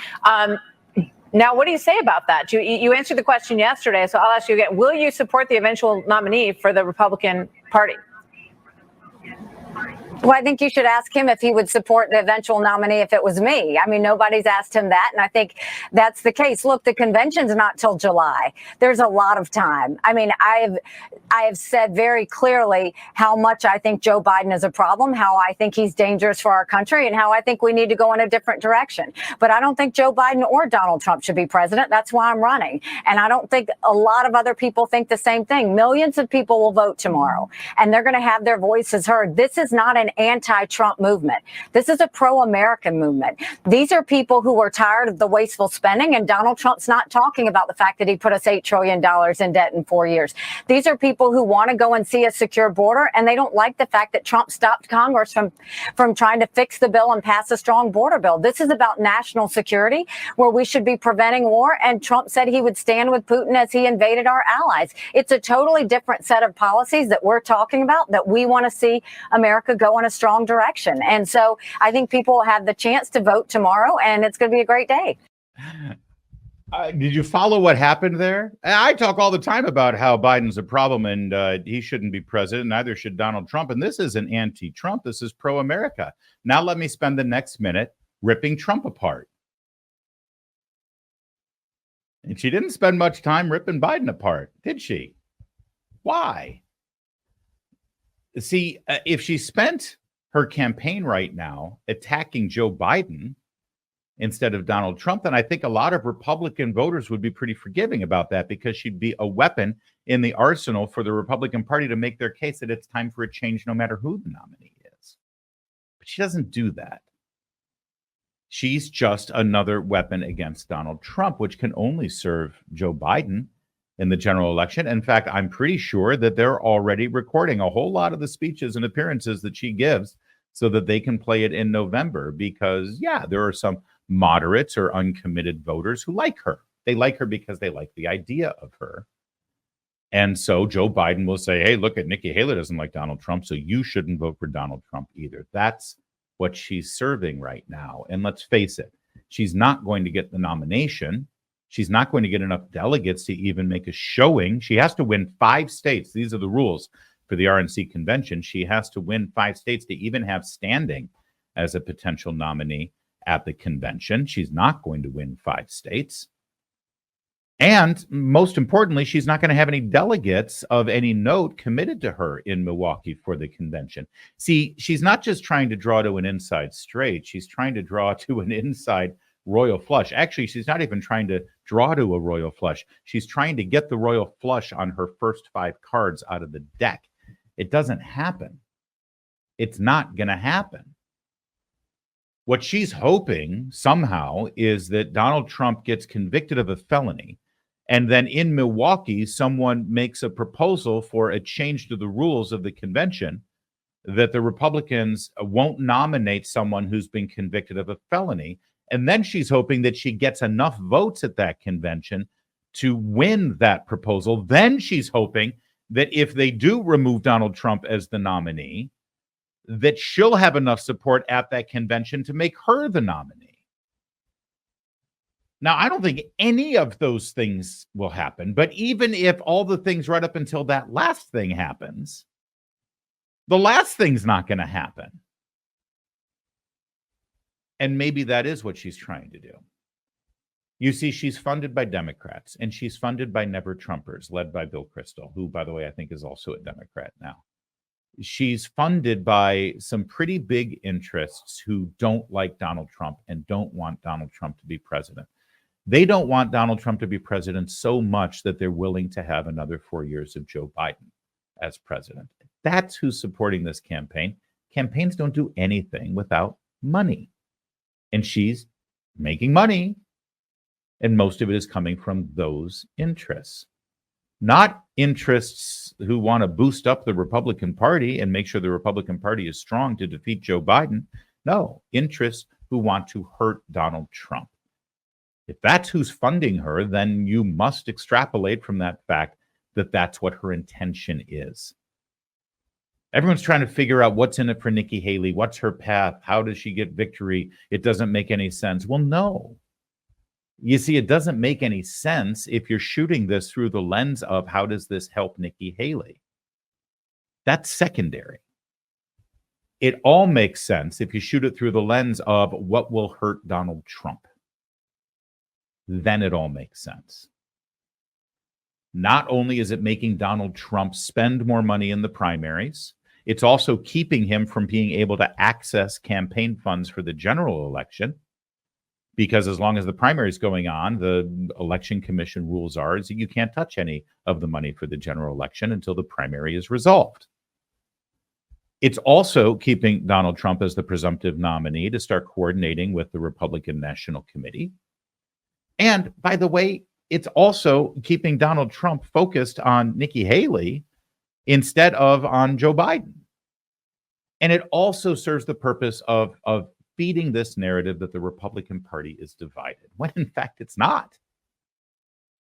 Now, what do you say about that? You answered the question yesterday, so I'll ask you again. Will you support the eventual nominee for the Republican Party? Well, I think you should ask him if he would support the eventual nominee if it was me. I mean, nobody's asked him that, and I think that's the case. Look, the convention's not till July. There's a lot of time. I mean, I have said very clearly how much I think Joe Biden is a problem, how I think he's dangerous for our country, and how I think we need to go in a different direction. But I don't think Joe Biden or Donald Trump should be president. That's why I'm running. And I don't think a lot of other people think the same thing. Millions of people will vote tomorrow, and they're going to have their voices heard. This is not an an anti-Trump movement. This is a pro-American movement. These are people who are tired of the wasteful spending, and Donald Trump's not talking about the fact that he put us $8 trillion in debt in 4 years. These are people who want to go and see a secure border, and they don't like the fact that Trump stopped Congress from trying to fix the bill and pass a strong border bill. This is about national security, where we should be preventing war, and Trump said he would stand with Putin as he invaded our allies. It's a totally different set of policies that we're talking about, that we want to see America go in a strong direction. And so I think people will have the chance to vote tomorrow, and it's going to be a great day. Did you follow what happened there? I talk all the time about how Biden's a problem and he shouldn't be president. Neither should Donald Trump. And this isn't anti-Trump. This is pro-America. Now let me spend the next minute ripping Trump apart. And she didn't spend much time ripping Biden apart, did she? Why? See, if she spent her campaign right now attacking Joe Biden instead of Donald Trump, then I think a lot of Republican voters would be pretty forgiving about that, because she'd be a weapon in the arsenal for the Republican Party to make their case that it's time for a change no matter who the nominee is. But she doesn't do that. She's just another weapon against Donald Trump, which can only serve Joe Biden in the general election. In fact, I'm pretty sure that they're already recording a whole lot of the speeches and appearances that she gives so that they can play it in November, because, yeah, there are some moderates or uncommitted voters who like her. They like her because they like the idea of her. And so Joe Biden will say, hey, look, at Nikki Haley doesn't like Donald Trump, so you shouldn't vote for Donald Trump either. That's what she's serving right now. And let's face it, she's not going to get the nomination. She's not going to get enough delegates to even make a showing. She has to win 5 states. These are the rules for the RNC convention. She has to win 5 states to even have standing as a potential nominee at the convention. She's not going to win 5 states. And most importantly, she's not going to have any delegates of any note committed to her in Milwaukee for the convention. See, she's not just trying to draw to an inside straight. She's trying to draw to an inside royal flush. Actually, she's not even trying to draw to a royal flush. She's trying to get the royal flush on her first 5 cards out of the deck. It doesn't happen. It's not going to happen. What she's hoping somehow is that Donald Trump gets convicted of a felony, and then in Milwaukee, someone makes a proposal for a change to the rules of the convention, that the Republicans won't nominate someone who's been convicted of a felony. And then she's hoping that she gets enough votes at that convention to win that proposal. Then she's hoping that if they do remove Donald Trump as the nominee, that she'll have enough support at that convention to make her the nominee. Now, I don't think any of those things will happen, but even if all the things right up until that last thing happens, the last thing's not going to happen. And maybe that is what she's trying to do. You see, she's funded by Democrats, and she's funded by Never Trumpers, led by Bill Kristol, who, by the way, I think is also a Democrat now. She's funded by some pretty big interests who don't like Donald Trump and don't want Donald Trump to be president. They don't want Donald Trump to be president so much that they're willing to have another 4 years of Joe Biden as president. That's who's supporting this campaign. Campaigns don't do anything without money. And she's making money, and most of it is coming from those interests. Not interests who want to boost up the Republican Party and make sure the Republican Party is strong to defeat Joe Biden. No, interests who want to hurt Donald Trump. If that's who's funding her, then you must extrapolate from that fact that that's what her intention is. Everyone's trying to figure out what's in it for Nikki Haley. What's her path? How does she get victory? It doesn't make any sense. Well, no. You see, it doesn't make any sense if you're shooting this through the lens of how does this help Nikki Haley? That's secondary. It all makes sense if you shoot it through the lens of what will hurt Donald Trump. Then it all makes sense. Not only is it making Donald Trump spend more money in the primaries, it's also keeping him from being able to access campaign funds for the general election. Because as long as the primary is going on, the election commission rules are is that you can't touch any of the money for the general election until the primary is resolved. It's also keeping Donald Trump as the presumptive nominee to start coordinating with the Republican National Committee. And by the way, it's also keeping Donald Trump focused on Nikki Haley instead of on Joe Biden. And it also serves the purpose of feeding this narrative that the Republican Party is divided, when in fact it's not.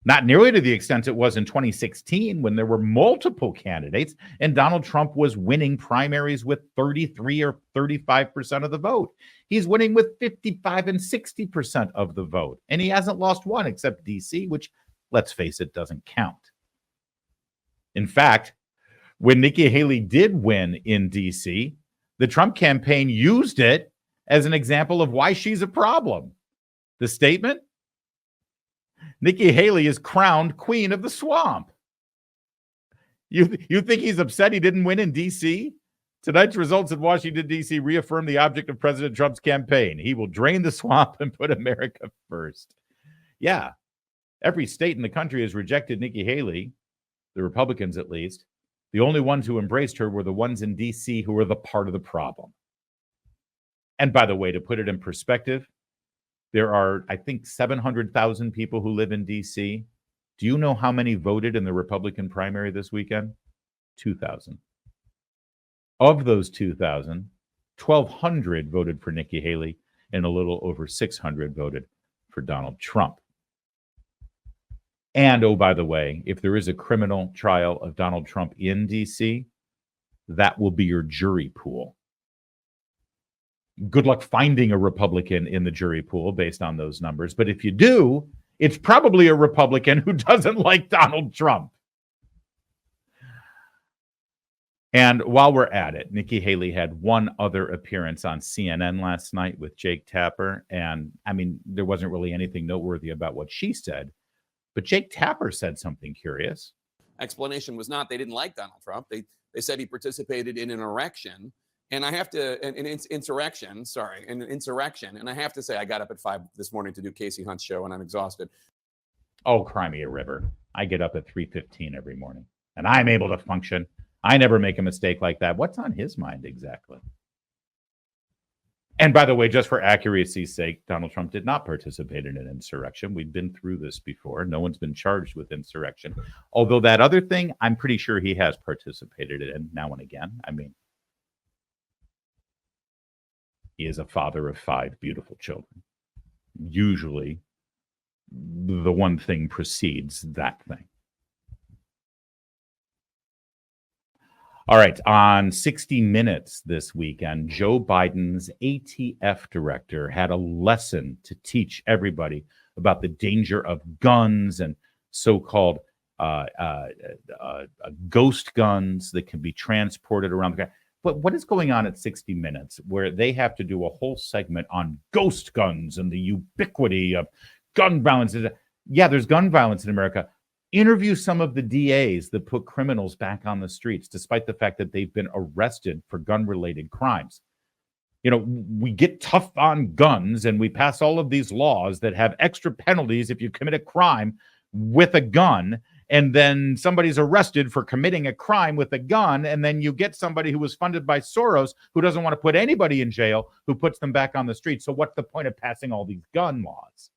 Not nearly to the extent it was in 2016 when there were multiple candidates and Donald Trump was winning primaries with 33 or 35% of the vote. He's winning with 55 and 60% of the vote. And he hasn't lost one except DC, which, let's face it, doesn't count. In fact, when Nikki Haley did win in DC, the Trump campaign used it as an example of why she's a problem. The statement? Nikki Haley is crowned queen of the swamp. You think he's upset he didn't win in D.C.? Tonight's results in Washington, D.C. reaffirm the object of President Trump's campaign. He will drain the swamp and put America first. Yeah, every state in the country has rejected Nikki Haley, the Republicans at least. The only ones who embraced her were the ones in D.C. who were the part of the problem. And by the way, to put it in perspective, there are, I think, 700,000 people who live in D.C. Do you know how many voted in the Republican primary this weekend? 2,000. Of those 2,000, 1,200 voted for Nikki Haley and a little over 600 voted for Donald Trump. And, oh, by the way, if there is a criminal trial of Donald Trump in D.C., that will be your jury pool. Good luck finding a Republican in the jury pool based on those numbers. But if you do, it's probably a Republican who doesn't like Donald Trump. And while we're at it, Nikki Haley had one other appearance on CNN last night with Jake Tapper. And I mean, there wasn't really anything noteworthy about what she said. But Jake Tapper said something curious. Explanation was not they didn't like Donald Trump. They said he participated in an erection. And I have to, an insurrection. And I have to say, I got up at 5 this morning to do Casey Hunt's show, and I'm exhausted. Oh, cry me a river. I get up at 3:15 every morning, and I'm able to function. I never make a mistake like that. What's on his mind exactly? And by the way, just for accuracy's sake, Donald Trump did not participate in an insurrection. We've been through this before. No one's been charged with insurrection. Although that other thing, I'm pretty sure he has participated in now and again. I mean, he is a father of 5 beautiful children. Usually, the one thing precedes that thing. All right, on 60 Minutes this weekend, Joe Biden's ATF director had a lesson to teach everybody about the danger of guns and so-called ghost guns that can be transported around the country. But what is going on at 60 Minutes where they have to do a whole segment on ghost guns and the ubiquity of gun violence? Yeah, there's gun violence in America. Interview some of the DAs that put criminals back on the streets, despite the fact that they've been arrested for gun-related crimes. You know, we get tough on guns and we pass all of these laws that have extra penalties if you commit a crime with a gun. And then somebody's arrested for committing a crime with a gun, and then you get somebody who was funded by Soros who doesn't want to put anybody in jail, who puts them back on the street. So what's the point of passing all these gun laws?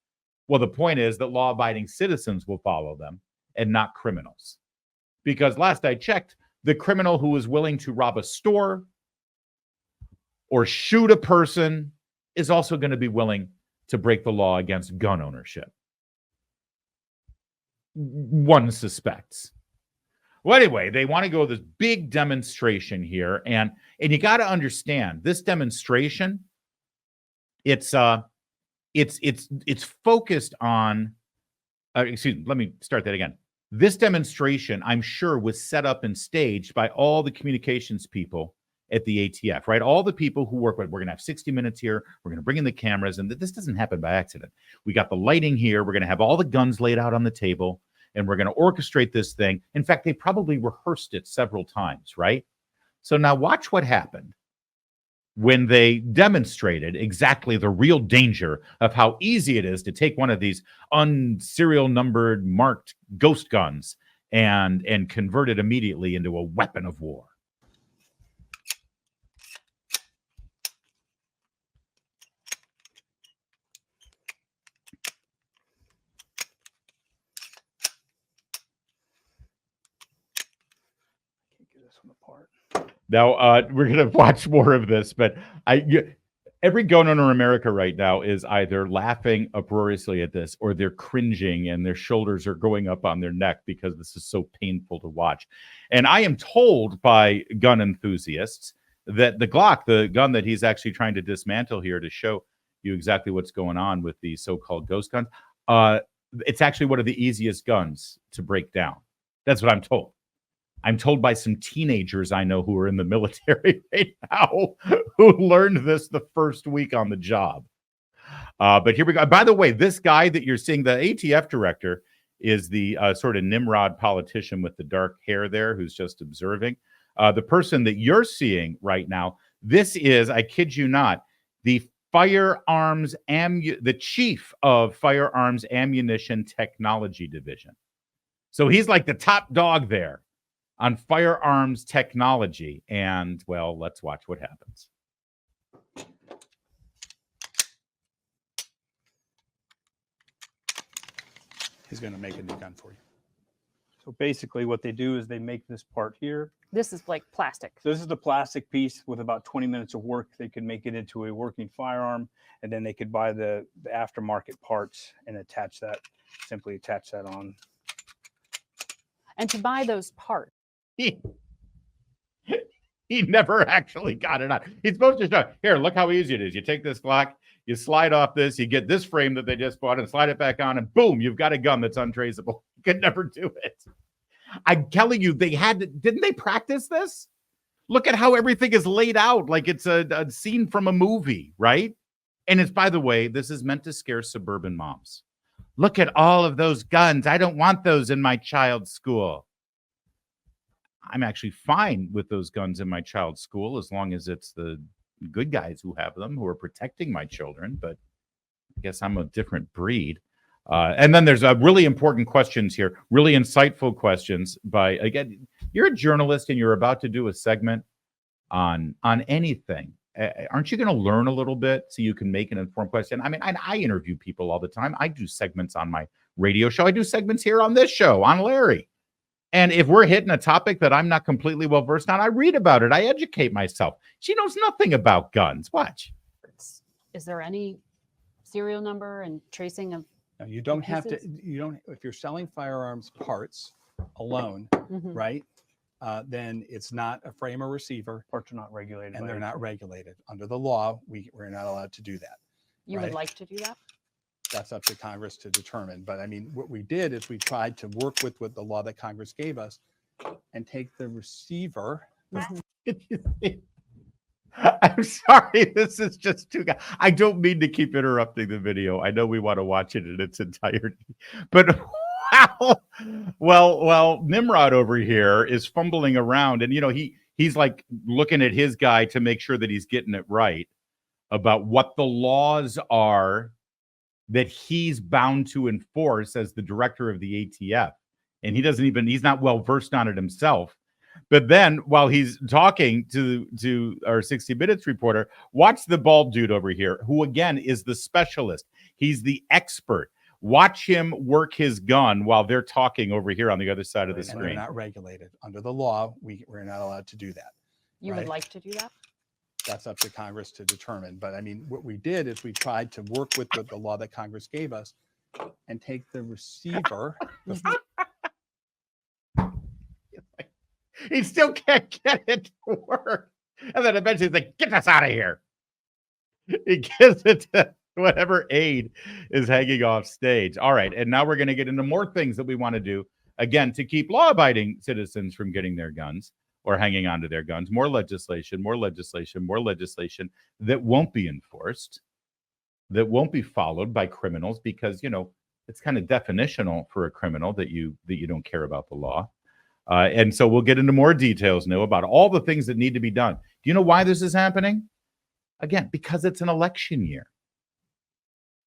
Well, the point is that law-abiding citizens will follow them and not criminals. Because last I checked, the criminal who is willing to rob a store or shoot a person is also going to be willing to break the law against gun ownership. One suspects. Well, anyway, they want to go this big demonstration here, and you got to understand this demonstration. It's focused on. Excuse me. Let me start that again. This demonstration, I'm sure, was set up and staged by all the communications people at the ATF, right? All the people who work with. We're going to have 60 Minutes here. We're going to bring in the cameras, and this doesn't happen by accident. We got the lighting here. We're going to have all the guns laid out on the table. And we're going to orchestrate this thing. In fact, they probably rehearsed it several times, right? So now watch what happened when they demonstrated exactly the real danger of how easy it is to take one of these unserial numbered marked ghost guns and convert it immediately into a weapon of war. this one apart. Now, we're going to watch more of this, but every gun owner in America right now is either laughing uproariously at this or they're cringing and their shoulders are going up on their neck because this is so painful to watch. And I am told by gun enthusiasts that the Glock, the gun that he's actually trying to dismantle here to show you exactly what's going on with these so-called ghost guns, it's actually one of the easiest guns to break down. That's what I'm told. I'm told by some teenagers I know who are in the military right now who learned this the first week on the job. But here we go. By the way, this guy that you're seeing, the ATF director, is the sort of Nimrod politician with the dark hair there who's just observing. The person that you're seeing right now, this is, I kid you not, the the chief of Firearms Ammunition Technology Division. So he's like the top dog there on firearms technology. And, well, let's watch what happens. He's going to make a new gun for you. So basically what they do is they make this part here. This is like plastic. So this is the plastic piece. With about 20 minutes of work, they could make it into a working firearm, and then they could buy the aftermarket parts and attach that, simply attach that on. And to buy those parts. He never actually got it on. He's supposed to show, here, look how easy it is. You take this Glock, you slide off this, you get this frame that they just bought and slide it back on, and boom, you've got a gun that's untraceable. You could never do it. I'm telling you, didn't they practice this? Look at how everything is laid out like it's a scene from a movie, right? And it's, by the way, this is meant to scare suburban moms. Look at all of those guns. I don't want those in my child's school. I'm actually fine with those guns in my child's school as long as it's the good guys who have them, who are protecting my children. But I guess I'm a different breed. And then there's really important questions here, really insightful questions by, again, you're a journalist and you're about to do a segment on anything. Aren't you going to learn a little bit so you can make an informed question? I mean, I interview people all the time. I do segments on my radio show. I do segments here on this show, on Larry. And if we're hitting a topic that I'm not completely well versed on, I read about it. I educate myself. She knows nothing about guns. Watch. Is there any serial number and tracing of? No, you don't have to. You don't. If you're selling firearms parts alone, right? Then it's not a frame or receiver. Parts are not regulated, and they're not regulated under the law. We're not allowed to do that. You would like to do that? That's up to Congress to determine. But I mean, what we did is we tried to work with the law that Congress gave us and take the receiver. I'm sorry. This is just too. I don't mean to keep interrupting the video. I know we want to watch it in its entirety, but well, Nimrod over here is fumbling around, and he's like looking at his guy to make sure that he's getting it right about what the laws are that he's bound to enforce as the director of the ATF. And he's not well versed on it himself. But then while he's talking to our 60 Minutes reporter, watch the bald dude over here, who again is the specialist. He's the expert. Watch him work his gun while they're talking over here on the other side of the screen. They're not regulated under the law. We're not allowed to do that. You would like to do that? That's up to Congress to determine. But I mean, what we did is we tried to work with the law that Congress gave us and take the receiver. He still can't get it to work. And then eventually he's like, get us out of here. He gives it to whatever aide is hanging off stage. All right. And now we're going to get into more things that we want to do, again, to keep law-abiding citizens from getting their guns or hanging on to their guns. More legislation that won't be enforced, that won't be followed by criminals because, it's kind of definitional for a criminal that you don't care about the law. And so we'll get into more details now about all the things that need to be done. Do you know why this is happening? Again, because it's an election year.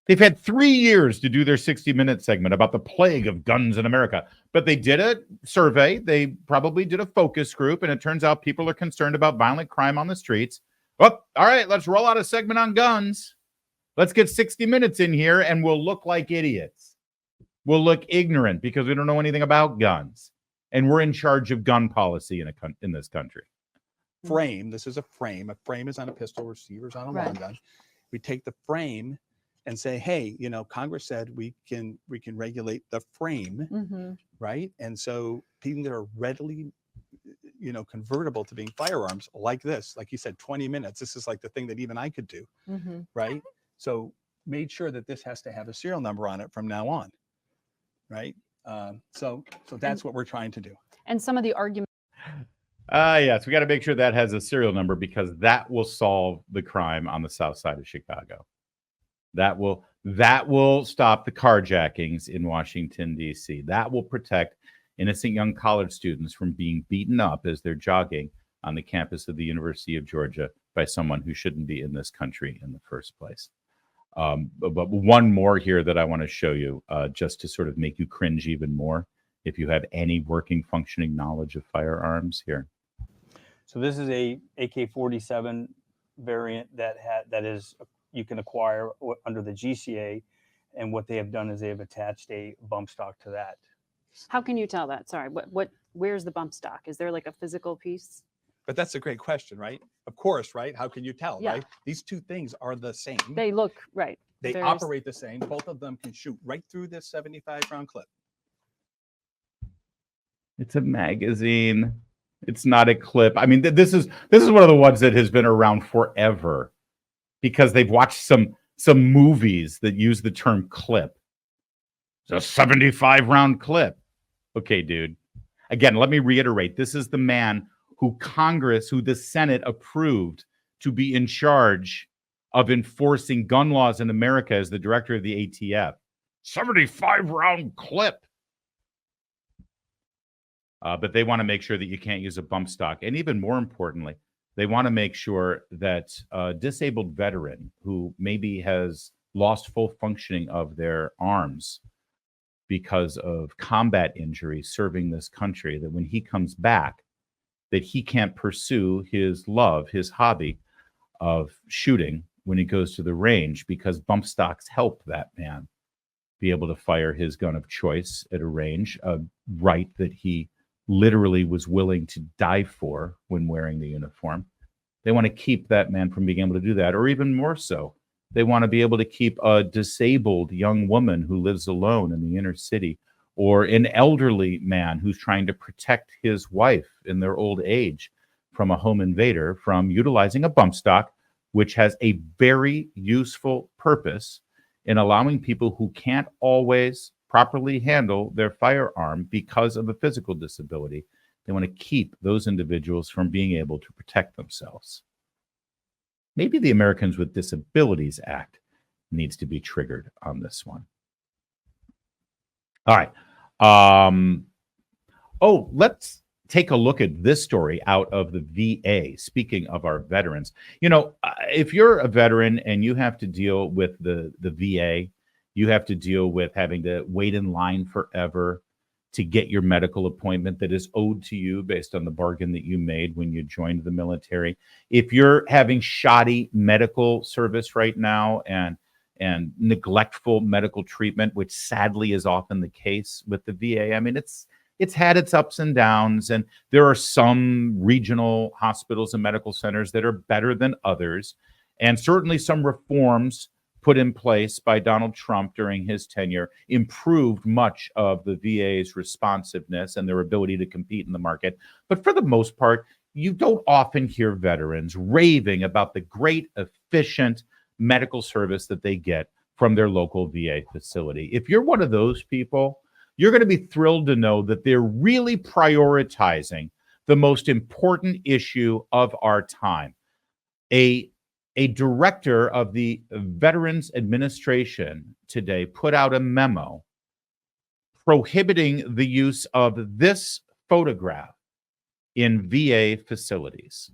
They've had 3 years to do their 60-minute segment about the plague of guns in America. But they did a survey. They probably did a focus group. And it turns out people are concerned about violent crime on the streets. Oh, all right, let's roll out a segment on guns. Let's get 60 minutes in here and we'll look like idiots. We'll look ignorant because we don't know anything about guns. and we're in charge of gun policy in this country. Frame. This is a frame. A frame is on a pistol. Receiver's on a long gun. We take the frame and say, hey, you know, Congress said we can regulate the frame, right? And so things that are readily, you know, convertible to being firearms like this, like you said, 20 minutes. This is like the thing that even I could do, right? So made sure that this has to have a serial number on it from now on, right? So that's what we're trying to do. And some of the arguments. Yes, we got to make sure that has a serial number because that will solve the crime on the south side of Chicago. That will stop the carjackings in Washington, D.C. That will protect innocent young college students from being beaten up as they're jogging on the campus of the University of Georgia by someone who shouldn't be in this country in the first place. But one more here that I want to show you just to sort of make you cringe even more if you have any working, functioning knowledge of firearms here. So this is a AK-47 variant that is you can acquire under the GCA, and what they have done is they have attached a bump stock to that. How can you tell that? Sorry, where's the bump stock? Is there like a physical piece? But that's a great question, right? Of course, right? How can you tell, Yeah. right? These two things are the same. They look right. They operate the same. Both of them can shoot right through this 75-round clip. It's a magazine. It's not a clip. I mean, this is one of the ones that has been around forever because they've watched some movies that use the term clip. It's a 75-round clip. Okay, dude. Again, let me reiterate. This is the man who the Senate approved to be in charge of enforcing gun laws in America as the director of the ATF. 75-round clip. But they want to make sure that you can't use a bump stock. And even more importantly, they want to make sure that a disabled veteran who maybe has lost full functioning of their arms because of combat injury serving this country, that when he comes back, that he can't pursue his love, his hobby of shooting when he goes to the range, because bump stocks help that man be able to fire his gun of choice at a range, a right that he literally was willing to die for when wearing the uniform. They want to keep that man from being able to do that, or even more so, they want to be able to keep a disabled young woman who lives alone in the inner city, or an elderly man who's trying to protect his wife in their old age from a home invader from utilizing a bump stock, which has a very useful purpose in allowing people who can't always properly handle their firearm because of a physical disability. They want to keep those individuals from being able to protect themselves. Maybe the Americans with Disabilities Act needs to be triggered on this one. All right. Let's take a look at this story out of the VA. Speaking of our veterans, you know, if you're a veteran and you have to deal with the VA, you have to deal with having to wait in line forever to get your medical appointment that is owed to you based on the bargain that you made when you joined the military. If you're having shoddy medical service right now and neglectful medical treatment, which sadly is often the case with the VA, I mean, it's had its ups and downs, and there are some regional hospitals and medical centers that are better than others, and certainly some reforms put in place by Donald Trump during his tenure improved much of the VA's responsiveness and their ability to compete in the market. But for the most part, you don't often hear veterans raving about the great, efficient medical service that they get from their local VA facility. If you're one of those people, you're going to be thrilled to know that they're really prioritizing the most important issue of our time. A director of the Veterans Administration today put out a memo prohibiting the use of this photograph in VA facilities.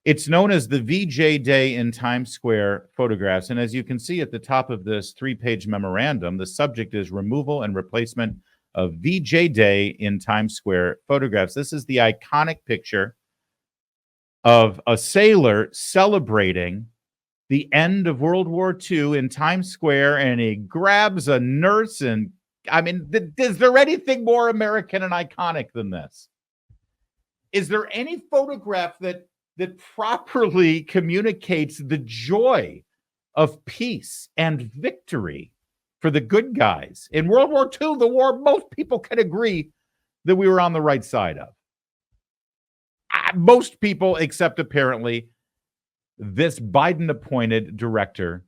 It's known as the VJ Day in Times Square photographs. And as you can see at the top of this 3-page memorandum, the subject is removal and replacement of VJ Day in Times Square photographs. This is the iconic picture of a sailor celebrating the end of World War II in Times Square, and he grabs a nurse and I mean, is there anything more American and iconic than this? Is there any photograph that properly communicates the joy of peace and victory for the good guys? In World War II, the war most people can agree that we were on the right side of. Most people, except apparently this Biden-appointed director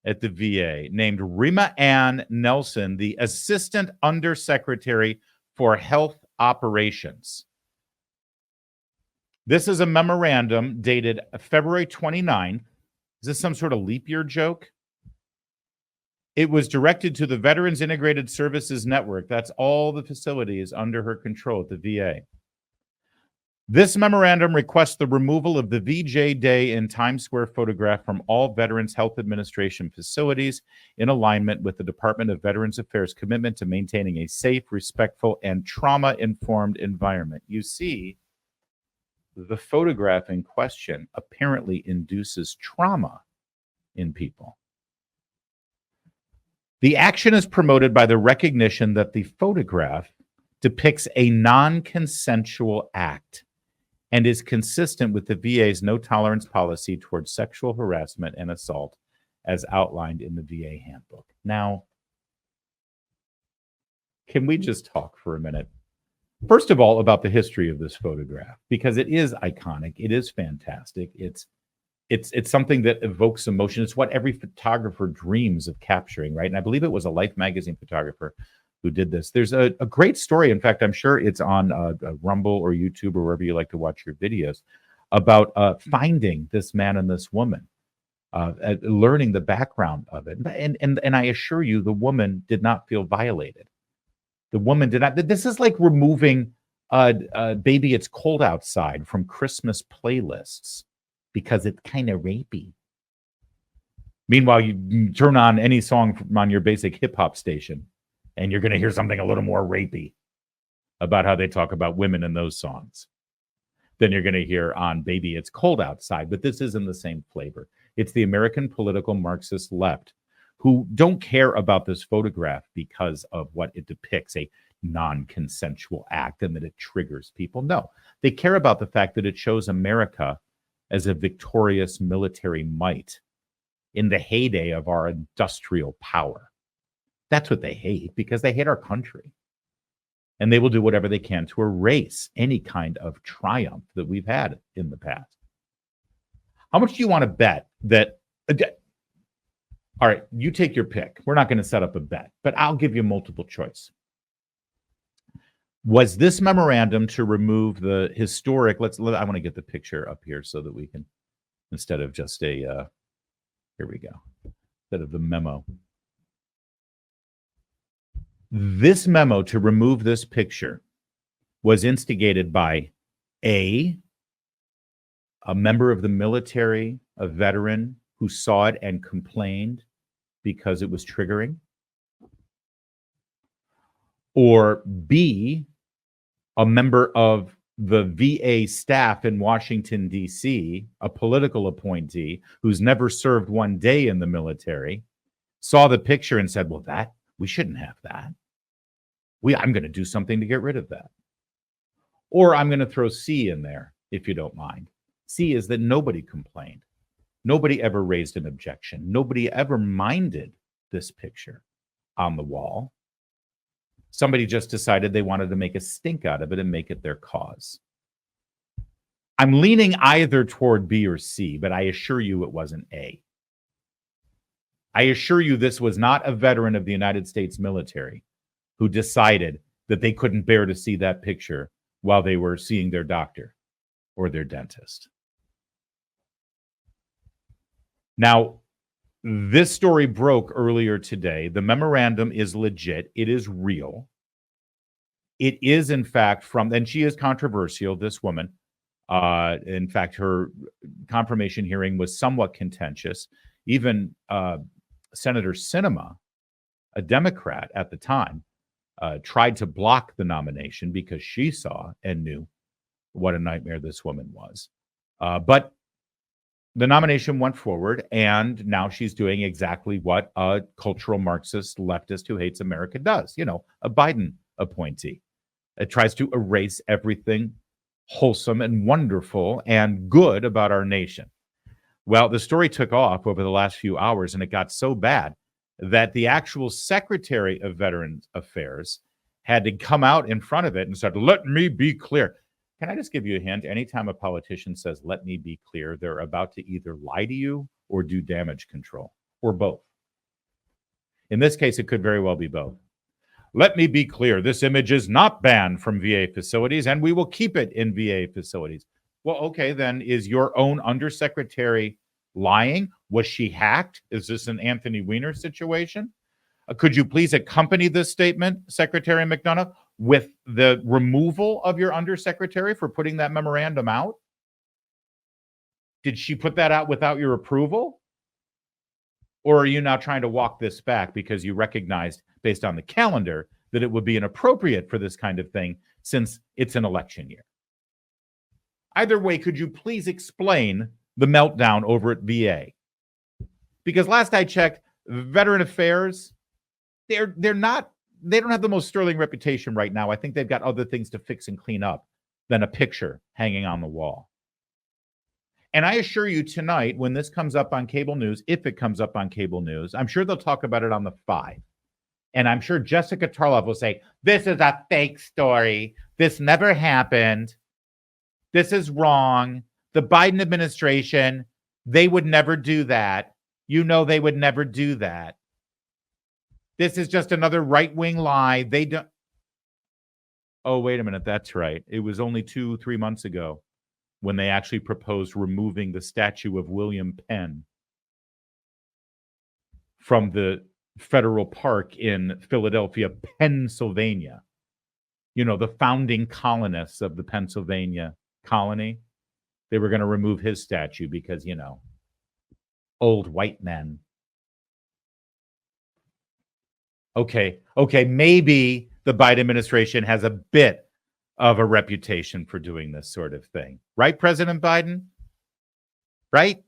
at the VA named Rima Ann Nelson, the Assistant Undersecretary for Health Operations. This is a memorandum dated February 29th. Is this some sort of leap year joke? It was directed to the Veterans Integrated Services Network. That's all the facilities under her control at the VA. This memorandum requests the removal of the VJ Day in Times Square photograph from all Veterans Health Administration facilities in alignment with the Department of Veterans Affairs' commitment to maintaining a safe, respectful, and trauma-informed environment. You see, the photograph in question apparently induces trauma in people. The action is promoted by the recognition that the photograph depicts a non-consensual act and is consistent with the VA's no-tolerance policy towards sexual harassment and assault as outlined in the VA handbook. Now, can we just talk for a minute? First of all, about the history of this photograph, because it is iconic. It is fantastic. It's something that evokes emotion. It's what every photographer dreams of capturing, right? And I believe it was a Life magazine photographer who did this. There's a great story. In fact, I'm sure it's on Rumble or YouTube or wherever you like to watch your videos about finding this man and this woman, learning the background of it. And I assure you, the woman did not feel violated. The woman did not. This is like removing Baby It's Cold Outside from Christmas playlists because it's kind of rapey. Meanwhile, you turn on any song on your basic hip hop station, and you're going to hear something a little more rapey about how they talk about women in those songs than you're going to hear on Baby It's Cold Outside. But this isn't the same flavor. It's the American political Marxist left who don't care about this photograph because of what it depicts, a non-consensual act, and that it triggers people. No, they care about the fact that it shows America as a victorious military might in the heyday of our industrial power. That's what they hate, because they hate our country. And they will do whatever they can to erase any kind of triumph that we've had in the past. How much do you want to bet that... All right, you take your pick. We're not going to set up a bet, but I'll give you multiple choice. Was this memorandum to remove the historic... I want to get the picture up here so that we can, instead of just a... here we go. Instead of the memo. This memo to remove this picture was instigated by a member of the military, a veteran who saw it and complained because it was triggering, or B, a member of the VA staff in Washington, D.C., a political appointee who's never served one day in the military, saw the picture and said, well, we shouldn't have that. I'm going to do something to get rid of that. Or I'm going to throw C in there, if you don't mind. C is that nobody complained. Nobody ever raised an objection. Nobody ever minded this picture on the wall. Somebody just decided they wanted to make a stink out of it and make it their cause. I'm leaning either toward B or C, but I assure you it wasn't A. I assure you this was not a veteran of the United States military who decided that they couldn't bear to see that picture while they were seeing their doctor or their dentist. Now, this story broke earlier today. The memorandum is legit. It is real. It is, in fact, and she is controversial, this woman. In fact, her confirmation hearing was somewhat contentious. Even Senator Sinema, a Democrat at the time, tried to block the nomination because she saw and knew what a nightmare this woman was. But the nomination went forward, and now she's doing exactly what a cultural Marxist leftist who hates America does. You know, a Biden appointee. It tries to erase everything wholesome and wonderful and good about our nation. Well, the story took off over the last few hours, and it got so bad that the actual Secretary of Veterans Affairs had to come out in front of it and said, "Let me be clear." Can I just give you a hint? Anytime a politician says, "Let me be clear," they're about to either lie to you or do damage control, or both. In this case, it could very well be both. "Let me be clear. This image is not banned from VA facilities, and we will keep it in VA facilities." Well, okay, then is your own undersecretary lying? Was she hacked? Is this an Anthony Weiner situation? Could you please accompany this statement, Secretary McDonough, with the removal of your undersecretary for putting that memorandum out? Did she put that out without your approval? Or are you now trying to walk this back because you recognized, based on the calendar, that it would be inappropriate for this kind of thing since it's an election year? Either way, could you please explain the meltdown over at VA? Because last I checked, Veteran Affairs, they don't have the most sterling reputation right now. I think they've got other things to fix and clean up than a picture hanging on the wall. And I assure you tonight, when this comes up on cable news, if it comes up on cable news, I'm sure they'll talk about it on the 5. And I'm sure Jessica Tarlov will say, "This is a fake story. This never happened. This is wrong. The Biden administration, they would never do that. You know they would never do that. This is just another right-wing lie. They don't." Oh, wait a minute. That's right. It was only 2-3 months ago when they actually proposed removing the statue of William Penn from the federal park in Philadelphia, Pennsylvania. You know, the founding colonists of the Pennsylvania colony. They were going to remove his statue because, you know, old white men. Okay, maybe the Biden administration has a bit of a reputation for doing this sort of thing. Right, President Biden? Right?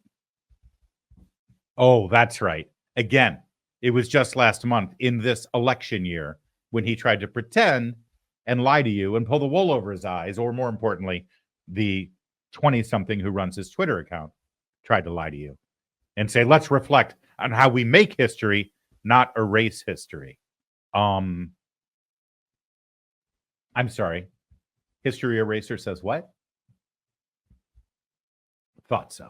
Oh, that's right. Again, it was just last month in this election year when he tried to pretend and lie to you and pull the wool over his eyes, or more importantly, the 20-something who runs his Twitter account tried to lie to you and say, "Let's reflect on how we make history, not erase history." I'm sorry. History eraser says what? Thought so.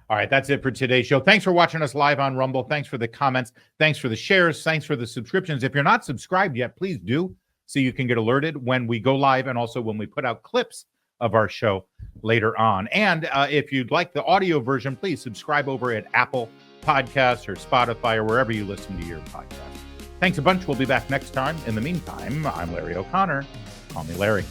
All right, that's it for today's show. Thanks for watching us live on Rumble. Thanks for the comments. Thanks for the shares. Thanks for the subscriptions. If you're not subscribed yet, please do, so you can get alerted when we go live and also when we put out clips of our show later on. And if you'd like the audio version, please subscribe over at Apple Podcasts or Spotify or wherever you listen to your podcast. Thanks a bunch. We'll be back next time. In the meantime, I'm Larry O'Connor. Call me Larry.